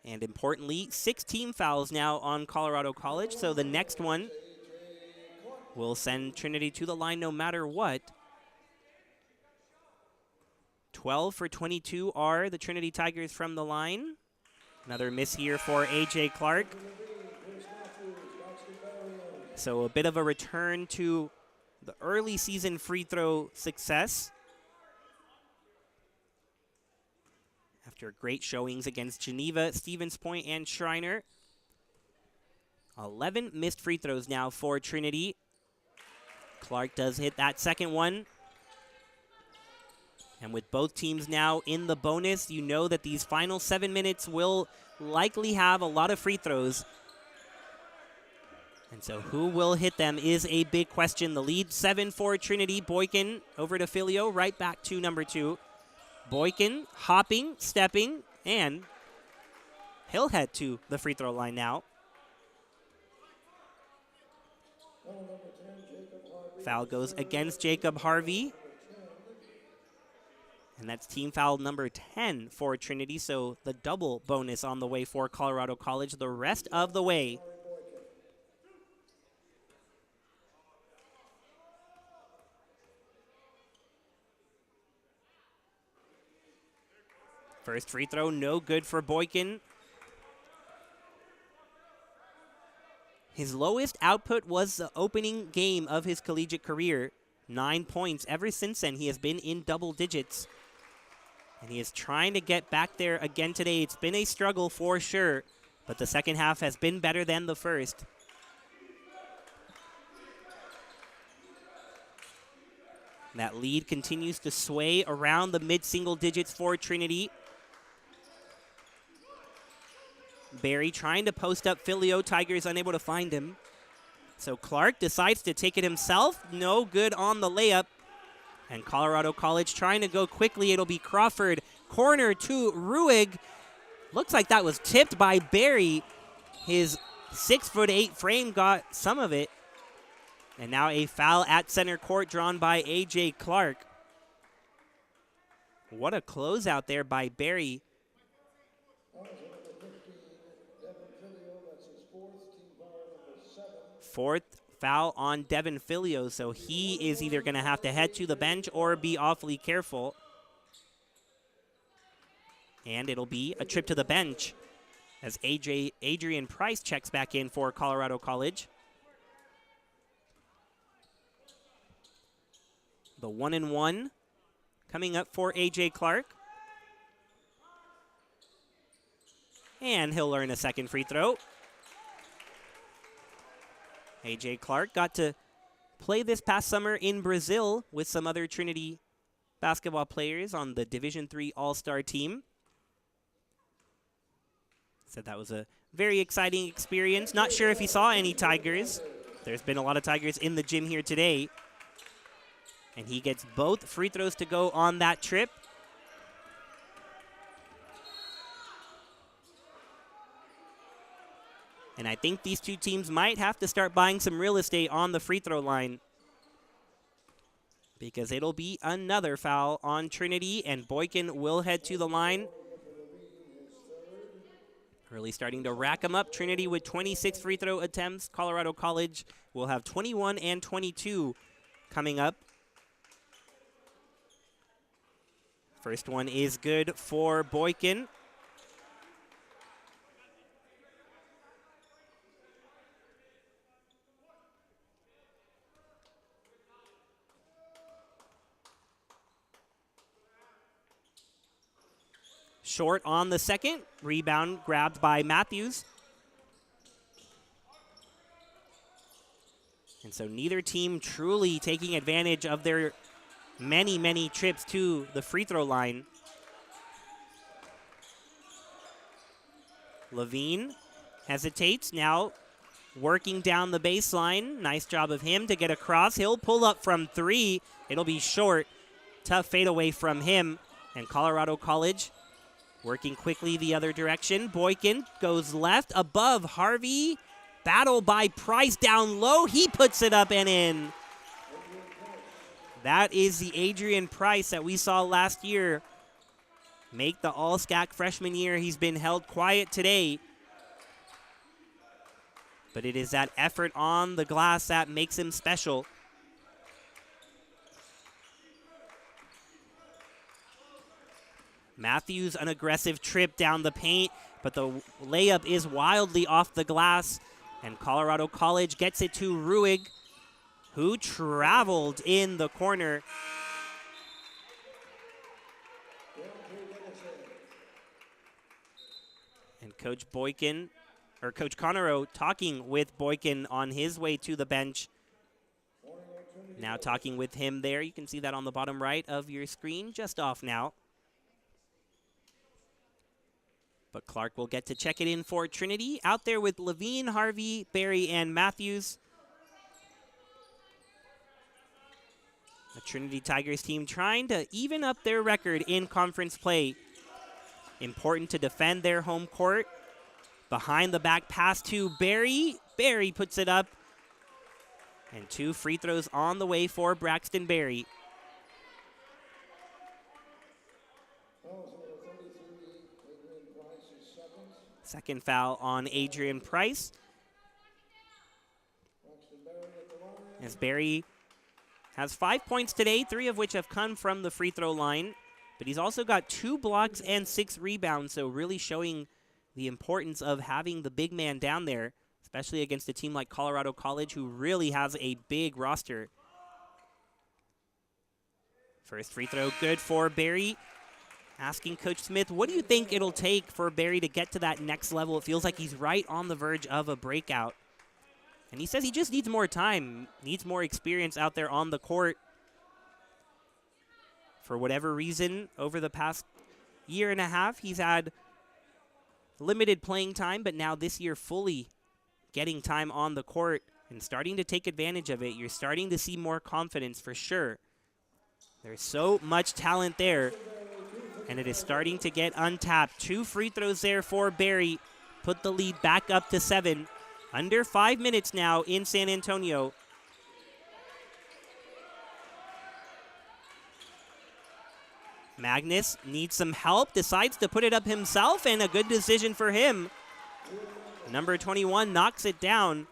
And importantly, 6 team fouls now on Colorado College, so the next one will send Trinity to the line no matter what. 12 for 22 are the Trinity Tigers from the line. Another miss here for A.J. Clark. So a bit of a return to the early season free throw success. After great showings against Geneva, Stevens Point, and Schreiner. 11 missed free throws now for Trinity. Clark does hit that second one. And with both teams now in the bonus, you know that these final 7 minutes will likely have a lot of free throws. And so who will hit them is a big question. The lead 7 for Trinity. Boykin over to Filio, right back to number 2. Boykin hopping, stepping, and he'll head to the free throw line now. Foul goes against Jacob Harvey. And that's team foul number 10 for Trinity, so the double bonus on the way for Colorado College the rest of the way. First free throw, no good for Boykin. His lowest output was the opening game of his collegiate career. 9 points. Ever since then, he has been in double digits. And he is trying to get back there again today. It's been a struggle for sure, but the second half has been better than the first. That lead continues to sway around the mid-single digits for Trinity. Barry trying to post up Filio. Tigers unable to find him. So Clark decides to take it himself. No good on the layup. And Colorado College trying to go quickly. It'll be Crawford. Corner to Ruig. Looks like that was tipped by Barry. His 6'8" frame got some of it. And now a foul at center court drawn by A.J. Clark. What a closeout there by Barry. Fourth foul on Devin Filio, so he is either going to have to head to the bench or be awfully careful. And it'll be a trip to the bench as Adrian Price checks back in for Colorado College. The 1-and-1 coming up for A.J. Clark. And he'll earn a second free throw. A.J. Clark got to play this past summer in Brazil with some other Trinity basketball players on the Division III All-Star team. Said that was a very exciting experience. Not sure if he saw any Tigers. There's been a lot of Tigers in the gym here today. And he gets both free throws to go on that trip. And I think these two teams might have to start buying some real estate on the free throw line, because it'll be another foul on Trinity, and Boykin will head to the line. Really starting to rack them up. Trinity with 26 free throw attempts. Colorado College will have 21 and 22 coming up. First one is good for Boykin. Short on the second. Rebound grabbed by Matthews. And so neither team truly taking advantage of their many, many trips to the free throw line. Levine hesitates, now working down the baseline. Nice job of him to get across. He'll pull up from three. It'll be short. Tough fadeaway from him. And Colorado College working quickly the other direction. Boykin goes left, above Harvey. Battle by Price down low. He puts it up and in. That is the Adrian Price that we saw last year make the All-SCAC freshman year. He's been held quiet today. But it is that effort on the glass that makes him special. Matthews, an aggressive trip down the paint, but the layup is wildly off the glass. And Colorado College gets it to Ruig, who traveled in the corner. And Coach Conero talking with Boykin on his way to the bench. Now talking with him there. You can see that on the bottom right of your screen, just off now. But Clark will get to check it in for Trinity. Out there with Levine, Harvey, Barry, and Matthews. The Trinity Tigers team trying to even up their record in conference play. Important to defend their home court. Behind the back pass to Barry. Barry puts it up. And 2 free throws on the way for Braxton Barry. Second foul on Adrian Price. As Barry has 5 points today, 3 of which have come from the free throw line. But he's also got 2 blocks and 6 rebounds, so really showing the importance of having the big man down there, especially against a team like Colorado College, who really has a big roster. First free throw good for Barry. Asking Coach Smith, what do you think it'll take for Barry to get to that next level? It feels like he's right on the verge of a breakout. And he says he just needs more time, needs more experience out there on the court. For whatever reason, over the past year and a half, he's had limited playing time, but now this year fully getting time on the court and starting to take advantage of it. You're starting to see more confidence for sure. There's so much talent there. And it is starting to get untapped. 2 free throws there for Barry. Put the lead back up to 7. Under 5 minutes now in San Antonio. Magnus needs some help. Decides to put it up himself, and a good decision for him. Number 21 knocks it down.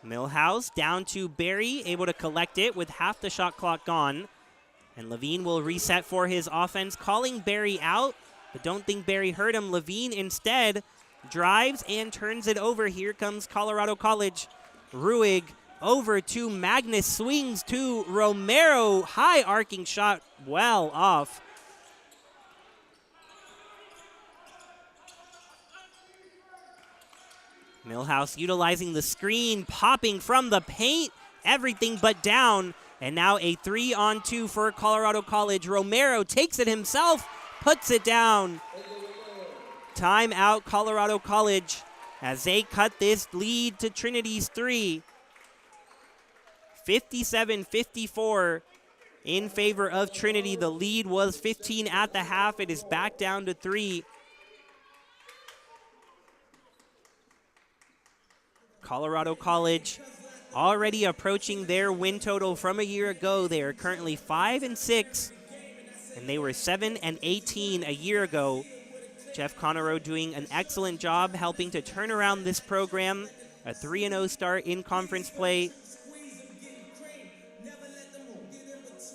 Millhouse down to Barry, able to collect it with half the shot clock gone. And Levine will reset for his offense, calling Barry out, but don't think Barry heard him. Levine instead drives and turns it over. Here comes Colorado College. Ruig over to Magnus, swings to Romero. High arcing shot, well off. Millhouse utilizing the screen, popping from the paint, everything but down. And now a 3-on-2 for Colorado College. Romero takes it himself, puts it down. Timeout Colorado College as they cut this lead to Trinity's 3. 57-54 in favor of Trinity. The lead was 15 at the half. It is back down to 3. Colorado College already approaching their win total from a year ago. They are currently 5-6, and they were 7-18 a year ago. Jeff Conero doing an excellent job helping to turn around this program. A 3-0 start in conference play.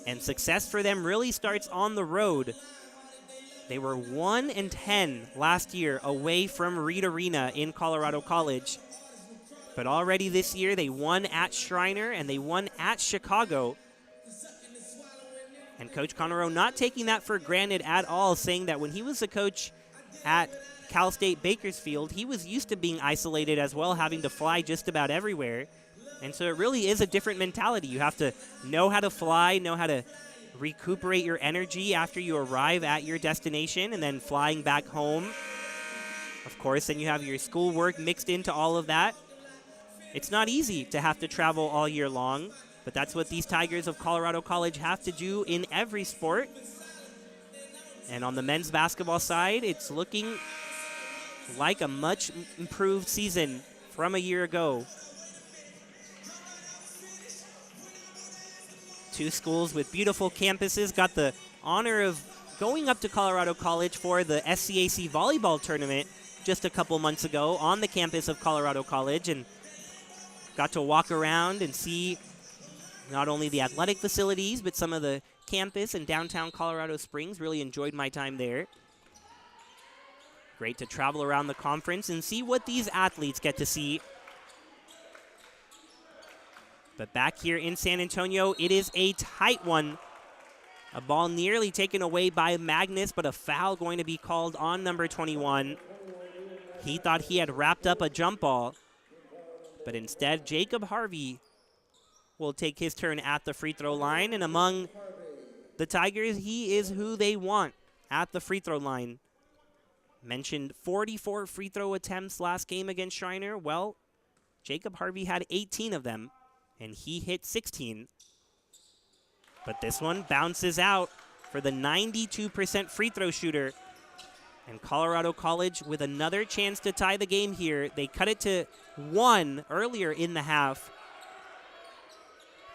And success for them really starts on the road. They were 1-10 last year away from Reed Arena in Colorado College. But already this year, they won at Schreiner and they won at Chicago. And Coach Conroe not taking that for granted at all, saying that when he was a coach at Cal State Bakersfield, he was used to being isolated as well, having to fly just about everywhere. And so it really is a different mentality. You have to know how to fly, know how to recuperate your energy after you arrive at your destination, and then flying back home. Of course, then you have your schoolwork mixed into all of that. It's not easy to have to travel all year long, but that's what these Tigers of Colorado College have to do in every sport. And on the men's basketball side, it's looking like a much improved season from a year ago. Two schools with beautiful campuses got the honor of going up to Colorado College for the SCAC volleyball tournament just a couple months ago on the campus of Colorado College, and got to walk around and see not only the athletic facilities, but some of the campus in downtown Colorado Springs. Really enjoyed my time there. Great to travel around the conference and see what these athletes get to see. But back here in San Antonio, it is a tight one. A ball nearly taken away by Magnus, but a foul going to be called on number 21. He thought he had wrapped up a jump ball, but instead Jacob Harvey will take his turn at the free throw line. And among the Tigers, he is who they want at the free throw line. Mentioned 44 free throw attempts last game against Schreiner. Well, Jacob Harvey had 18 of them, and he hit 16. But this one bounces out for the 92% free throw shooter. And Colorado College with another chance to tie the game here. They cut it to 1 earlier in the half.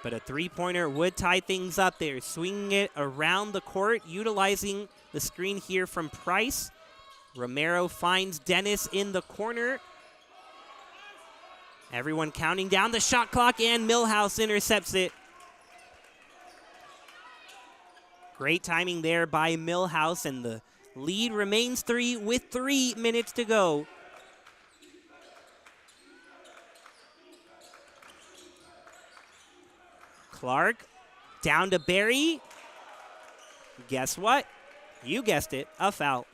But a three-pointer would tie things up. They're swinging it around the court, utilizing the screen here from Price. Romero finds Dennis in the corner. Everyone counting down the shot clock, and Millhouse intercepts it. Great timing there by Millhouse, and the lead remains 3 with 3 minutes to go. Clark down to Barry. Guess what? You guessed it, a foul.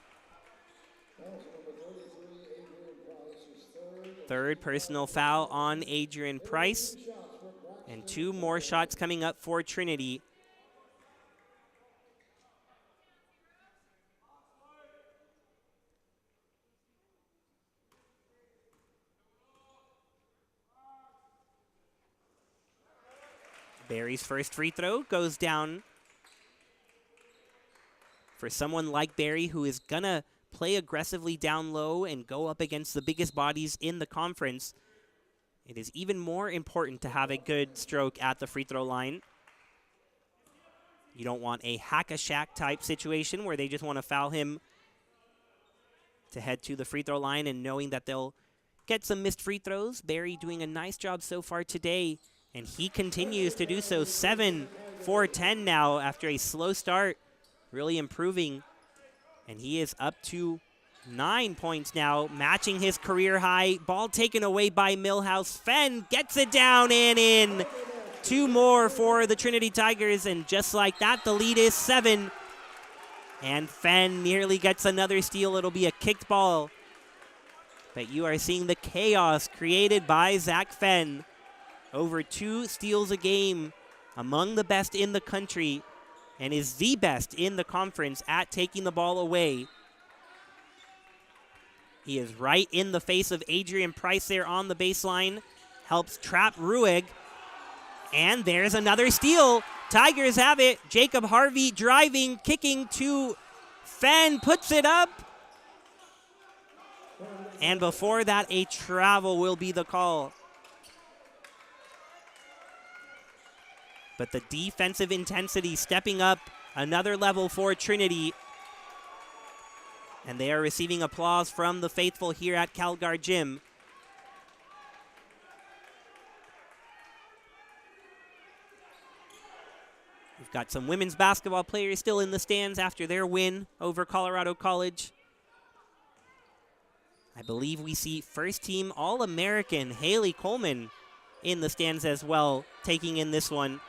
Third personal foul on Adrian Price. And 2 more shots coming up for Trinity. Barry's first free throw goes down. For someone like Barry, who is going to play aggressively down low and go up against the biggest bodies in the conference, it is even more important to have a good stroke at the free throw line. You don't want a hack-a-shack type situation where they just want to foul him to head to the free throw line and knowing that they'll get some missed free throws. Barry doing a nice job so far today, and he continues to do so. 7 for 10 now after a slow start, really improving. And he is up to 9 points now, matching his career high. Ball taken away by Millhouse. Fenn gets it down and in. 2 more for the Trinity Tigers, and just like that, the lead is 7. And Fenn nearly gets another steal. It'll be a kicked ball. But you are seeing the chaos created by Zach Fenn. Over 2 steals a game, among the best in the country, and is the best in the conference at taking the ball away. He is right in the face of Adrian Price there on the baseline. Helps trap Rueg. And there's another steal. Tigers have it. Jacob Harvey driving, kicking to Fenn, puts it up. And before that, a travel will be the call. But the defensive intensity stepping up another level for Trinity. And they are receiving applause from the faithful here at Calgar Gym. We've got some women's basketball players still in the stands after their win over Colorado College. I believe we see first-team All-American Haley Coleman in the stands as well, taking in this one.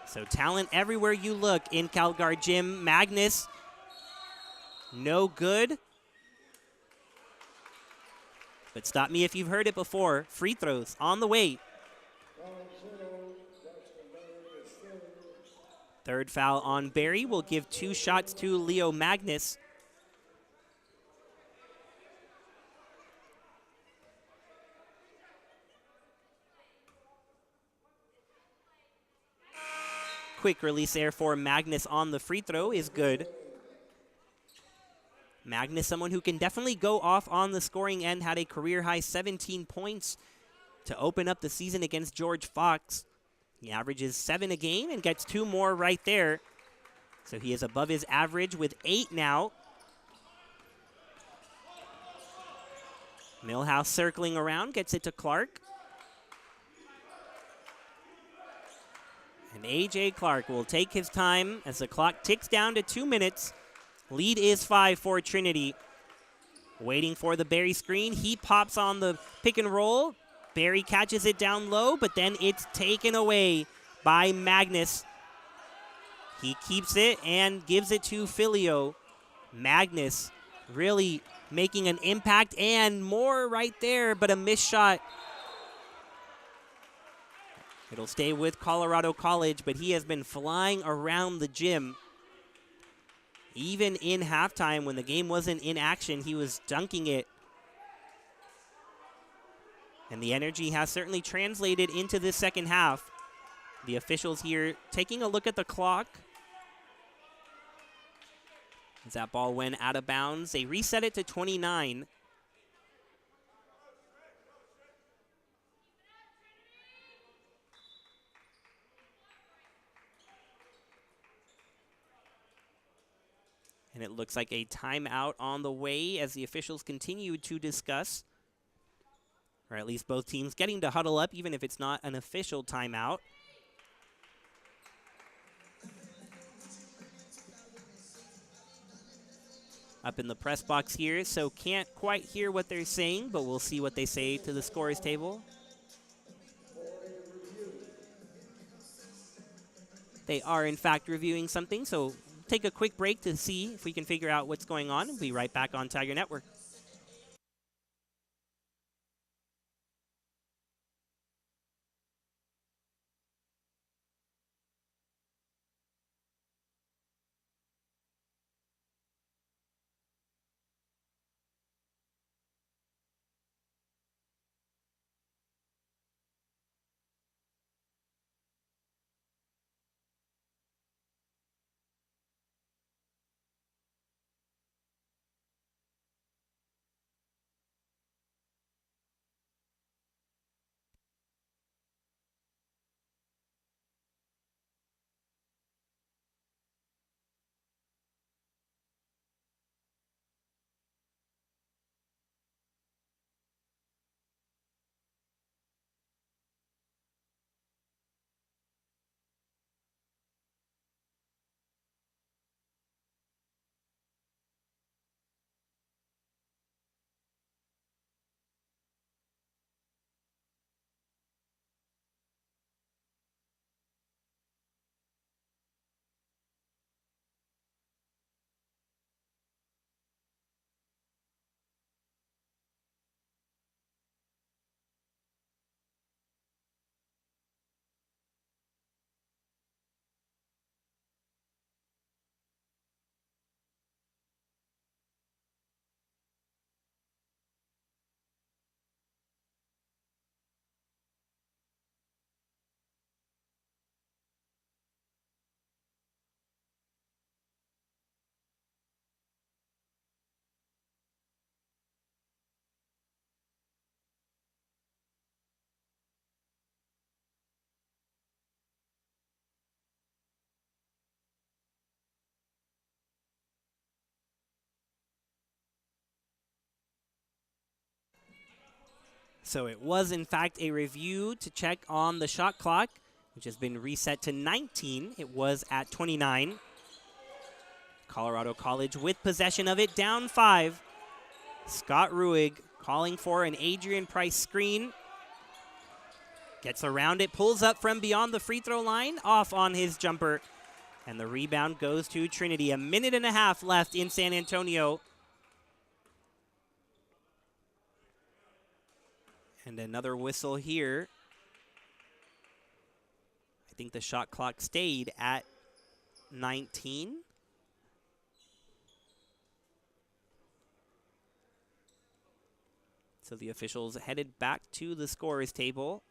So talent everywhere you look in CalGuard Gym. Magnus, no good. But stop me if you've heard it before. Free throws on the way. Third foul on Barry will give 2 shots to Leo Magnus. Quick release there for Magnus on the free throw is good. Magnus, someone who can definitely go off on the scoring end, had a career-high 17 points to open up the season against George Fox. He averages 7 a game and gets 2 more right there. So he is above his average with 8 now. Millhouse circling around, gets it to Clark. And A.J. Clark will take his time as the clock ticks down to 2 minutes. Lead is 5 for Trinity. Waiting for the Barry screen. He pops on the pick and roll. Barry catches it down low, but then it's taken away by Magnus. He keeps it and gives it to Filio. Magnus really making an impact and more right there, but a missed shot. It'll stay with Colorado College, but he has been flying around the gym. Even in halftime, when the game wasn't in action, he was dunking it. And the energy has certainly translated into this second half. The officials here taking a look at the clock. As that ball went out of bounds, they reset it to 29. And it looks like a timeout on the way as the officials continue to discuss, or at least both teams getting to huddle up, even if it's not an official timeout. Up in the press box here, so can't quite hear what they're saying, but we'll see what they say to the scorer's table. They are, in fact, reviewing something, so take a quick break to see if we can figure out what's going on. We'll be right back on Tiger Network. So it was, in fact, a review to check on the shot clock, which has been reset to 19. It was at 29. Colorado College with possession of it, down 5. Scott Ruig calling for an Adrian Price screen. Gets around it, pulls up from beyond the free throw line, off on his jumper. And the rebound goes to Trinity. A minute and a half left in San Antonio. And another whistle here. I think the shot clock stayed at 19. So the officials headed back to the scorer's table.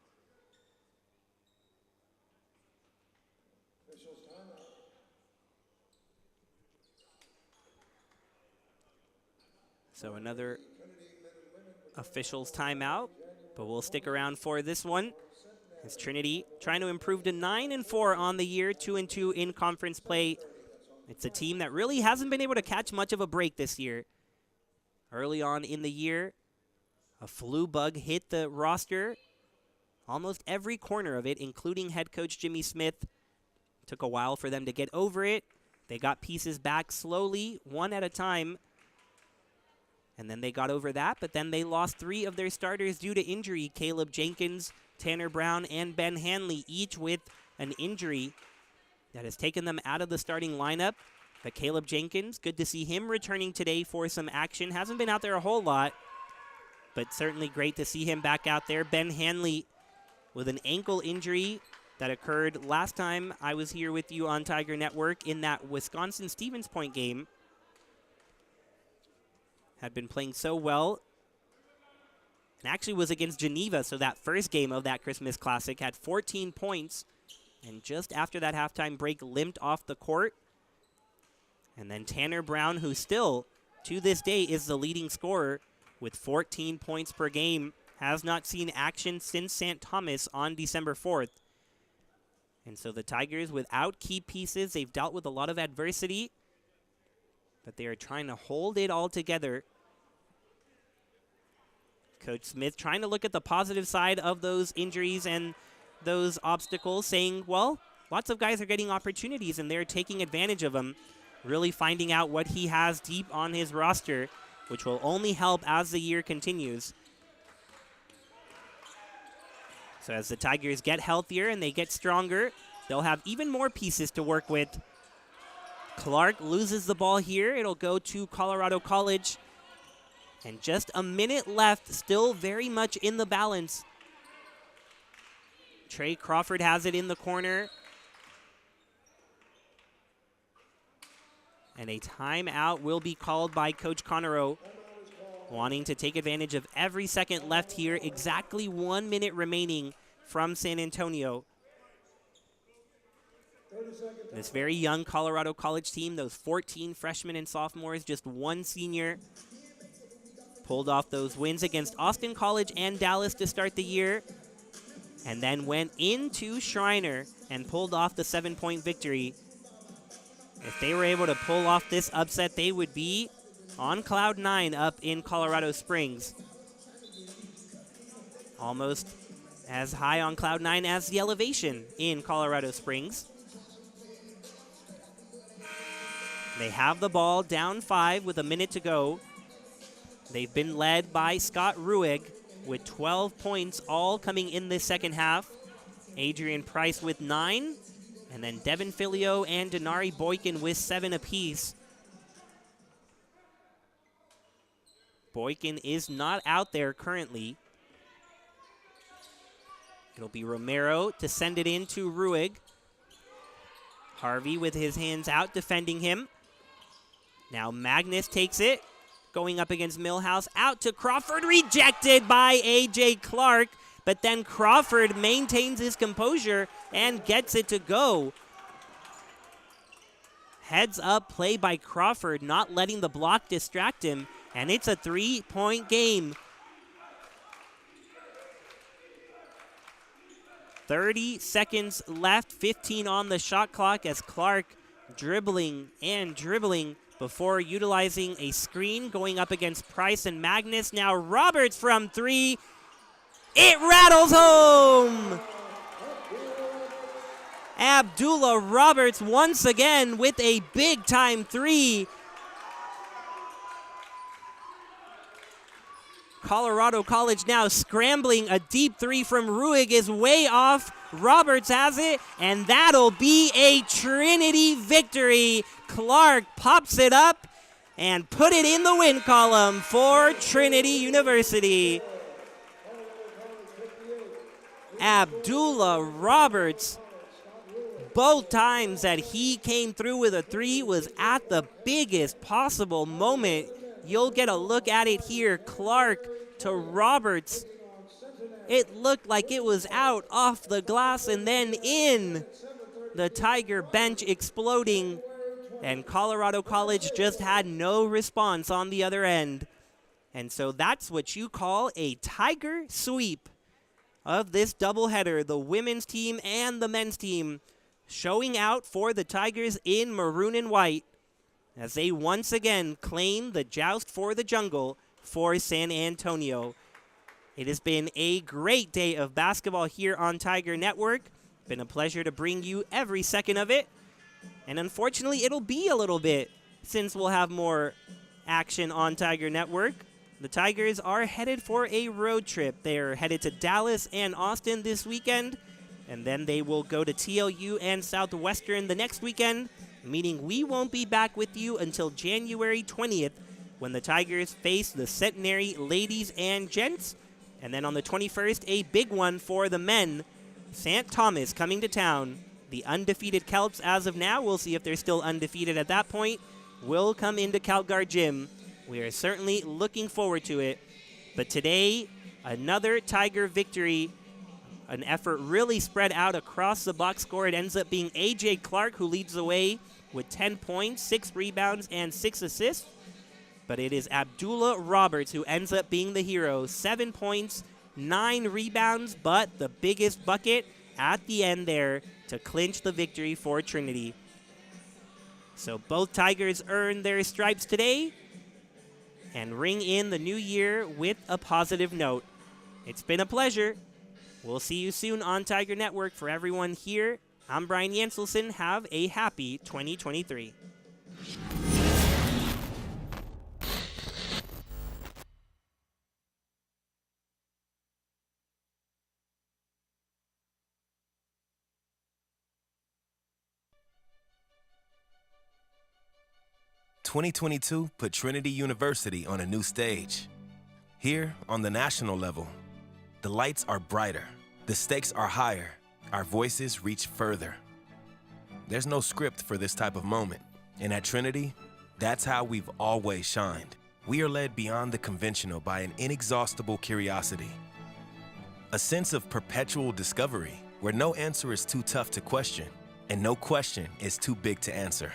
So another officials timeout, but we'll stick around for this one. As Trinity trying to improve to 9-4 on the year, 2-2 in conference play. It's a team that really hasn't been able to catch much of a break this year. Early on in the year, a flu bug hit the roster, almost every corner of it, including head coach Jimmy Smith. Took a while for them to get over it. They got pieces back slowly, one at a time. And then they got over that, but then they lost 3 of their starters due to injury. Caleb Jenkins, Tanner Brown, and Ben Hanley, each with an injury that has taken them out of the starting lineup. But Caleb Jenkins, good to see him returning today for some action. Hasn't been out there a whole lot, but certainly great to see him back out there. Ben Hanley with an ankle injury that occurred last time I was here with you on Tiger Network in that Wisconsin-Stevens Point game. Had been playing so well. And actually was against Geneva, so that first game of that Christmas Classic had 14 points. And just after that halftime break, limped off the court. And then Tanner Brown, who still, to this day, is the leading scorer with 14 points per game, has not seen action since St. Thomas on December 4th. And so the Tigers, without key pieces, they've dealt with a lot of adversity, but they are trying to hold it all together. Coach Smith trying to look at the positive side of those injuries and those obstacles, saying, well, lots of guys are getting opportunities and they're taking advantage of them, really finding out what he has deep on his roster, which will only help as the year continues. So as the Tigers get healthier and they get stronger, they'll have even more pieces to work with. Clark loses the ball here. It'll go to Colorado College. And just a minute left, still very much in the balance. Trey Crawford has it in the corner. And a timeout will be called by Coach Connerow, wanting to take advantage of every second left here. Exactly 1 minute remaining from San Antonio. This very young Colorado College team, those 14 freshmen and sophomores, just 1 senior, pulled off those wins against Austin College and Dallas to start the year, and then went into Schreiner and pulled off the 7-point victory. If they were able to pull off this upset, they would be on cloud 9 up in Colorado Springs. Almost as high on cloud 9 as the elevation in Colorado Springs. They have the ball down 5 with a minute to go. They've been led by Scott Ruig with 12 points, all coming in this second half. Adrian Price with 9, and then Devin Filio and Denari Boykin with 7 apiece. Boykin is not out there currently. It'll be Romero to send it in to Ruig. Harvey with his hands out defending him. Now Magnus takes it, going up against Millhouse, out to Crawford, rejected by A.J. Clark, but then Crawford maintains his composure and gets it to go. Heads up play by Crawford, not letting the block distract him, and it's a 3-point game. 30 seconds left, 15 on the shot clock as Clark dribbling and dribbling before utilizing a screen, going up against Price and Magnus. Now Roberts from 3. It rattles home! Abdullah Roberts once again with a big-time 3. Colorado College now scrambling. A deep three from Ruig is way off. Roberts has it, and that'll be a Trinity victory. Clark pops it up and put it in the win column for Trinity University. Abdullah Roberts, both times that he came through with a three was at the biggest possible moment. You'll get a look at it here. Clark to Roberts. It looked like it was out off the glass and then in. The Tiger bench exploding, and Colorado College just had no response on the other end. And so that's what you call a Tiger sweep of this doubleheader. The women's team and the men's team showing out for the Tigers in maroon and white as they once again claim the joust for the jungle for San Antonio. It has been a great day of basketball here on Tiger Network. Been a pleasure to bring you every second of it. And unfortunately, it'll be a little bit since we'll have more action on Tiger Network. The Tigers are headed for a road trip. They are headed to Dallas and Austin this weekend, and then they will go to TLU and Southwestern the next weekend, meaning we won't be back with you until January 20th when the Tigers face the Centenary ladies and gents. And then on the 21st, a big one for the men. St. Thomas coming to town. The undefeated Kelps as of now, we'll see if they're still undefeated at that point, will come into CalGuard Gym. We are certainly looking forward to it. But today, another Tiger victory. An effort really spread out across the box score. It ends up being A.J. Clark who leads the way with 10 points, 6 rebounds, and 6 assists. But it is Abdullah Roberts who ends up being the hero. 7 points, 9 rebounds, but the biggest bucket at the end there to clinch the victory for Trinity. So both Tigers earn their stripes today and ring in the new year with a positive note. It's been a pleasure. We'll see you soon on Tiger Network. For everyone here, I'm Brian Yanselson. Have a happy 2023. "2022 put Trinity University on a new stage. Here, on the national level, the lights are brighter, the stakes are higher, our voices reach further. There's no script for this type of moment, and at Trinity, that's how we've always shined. We are led beyond the conventional by an inexhaustible curiosity, a sense of perpetual discovery where no answer is too tough to question, and no question is too big to answer.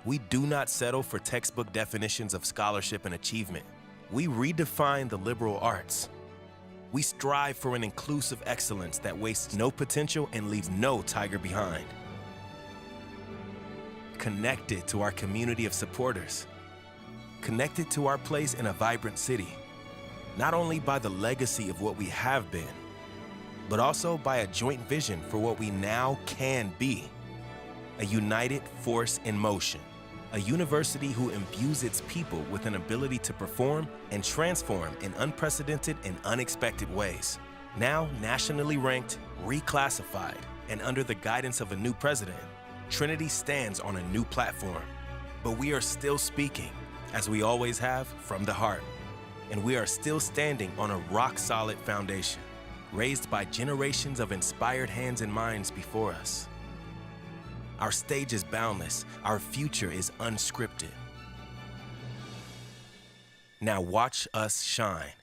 We do not settle for textbook definitions of scholarship and achievement. We redefine the liberal arts. We strive for an inclusive excellence that wastes no potential and leaves no Tiger behind. Connected to our community of supporters. Connected to our place in a vibrant city, not only by the legacy of what we have been, but also by a joint vision for what we now can be. A united force in motion. A university who imbues its people with an ability to perform and transform in unprecedented and unexpected ways. Now nationally ranked, reclassified, and under the guidance of a new president, Trinity stands on a new platform. But we are still speaking, as we always have, from the heart. And we are still standing on a rock-solid foundation, raised by generations of inspired hands and minds before us. Our stage is boundless. Our future is unscripted. Now watch us shine.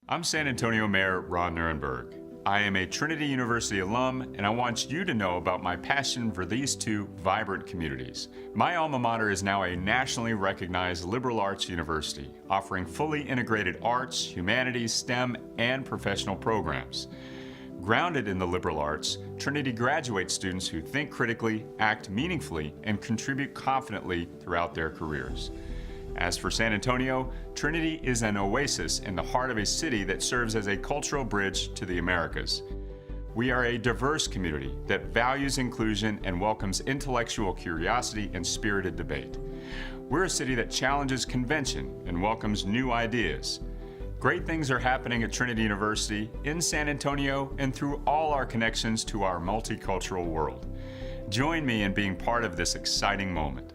I'm San Antonio Mayor Ron Nirenberg. I am a Trinity University alum, and I want you to know about my passion for these two vibrant communities. My alma mater is now a nationally recognized liberal arts university, offering fully integrated arts, humanities, STEM, and professional programs. Grounded in the liberal arts, Trinity graduates students who think critically, act meaningfully, and contribute confidently throughout their careers. As for San Antonio, Trinity is an oasis in the heart of a city that serves as a cultural bridge to the Americas. We are a diverse community that values inclusion and welcomes intellectual curiosity and spirited debate. We're a city that challenges convention and welcomes new ideas. Great things are happening at Trinity University, in San Antonio, and through all our connections to our multicultural world. Join me in being part of this exciting moment.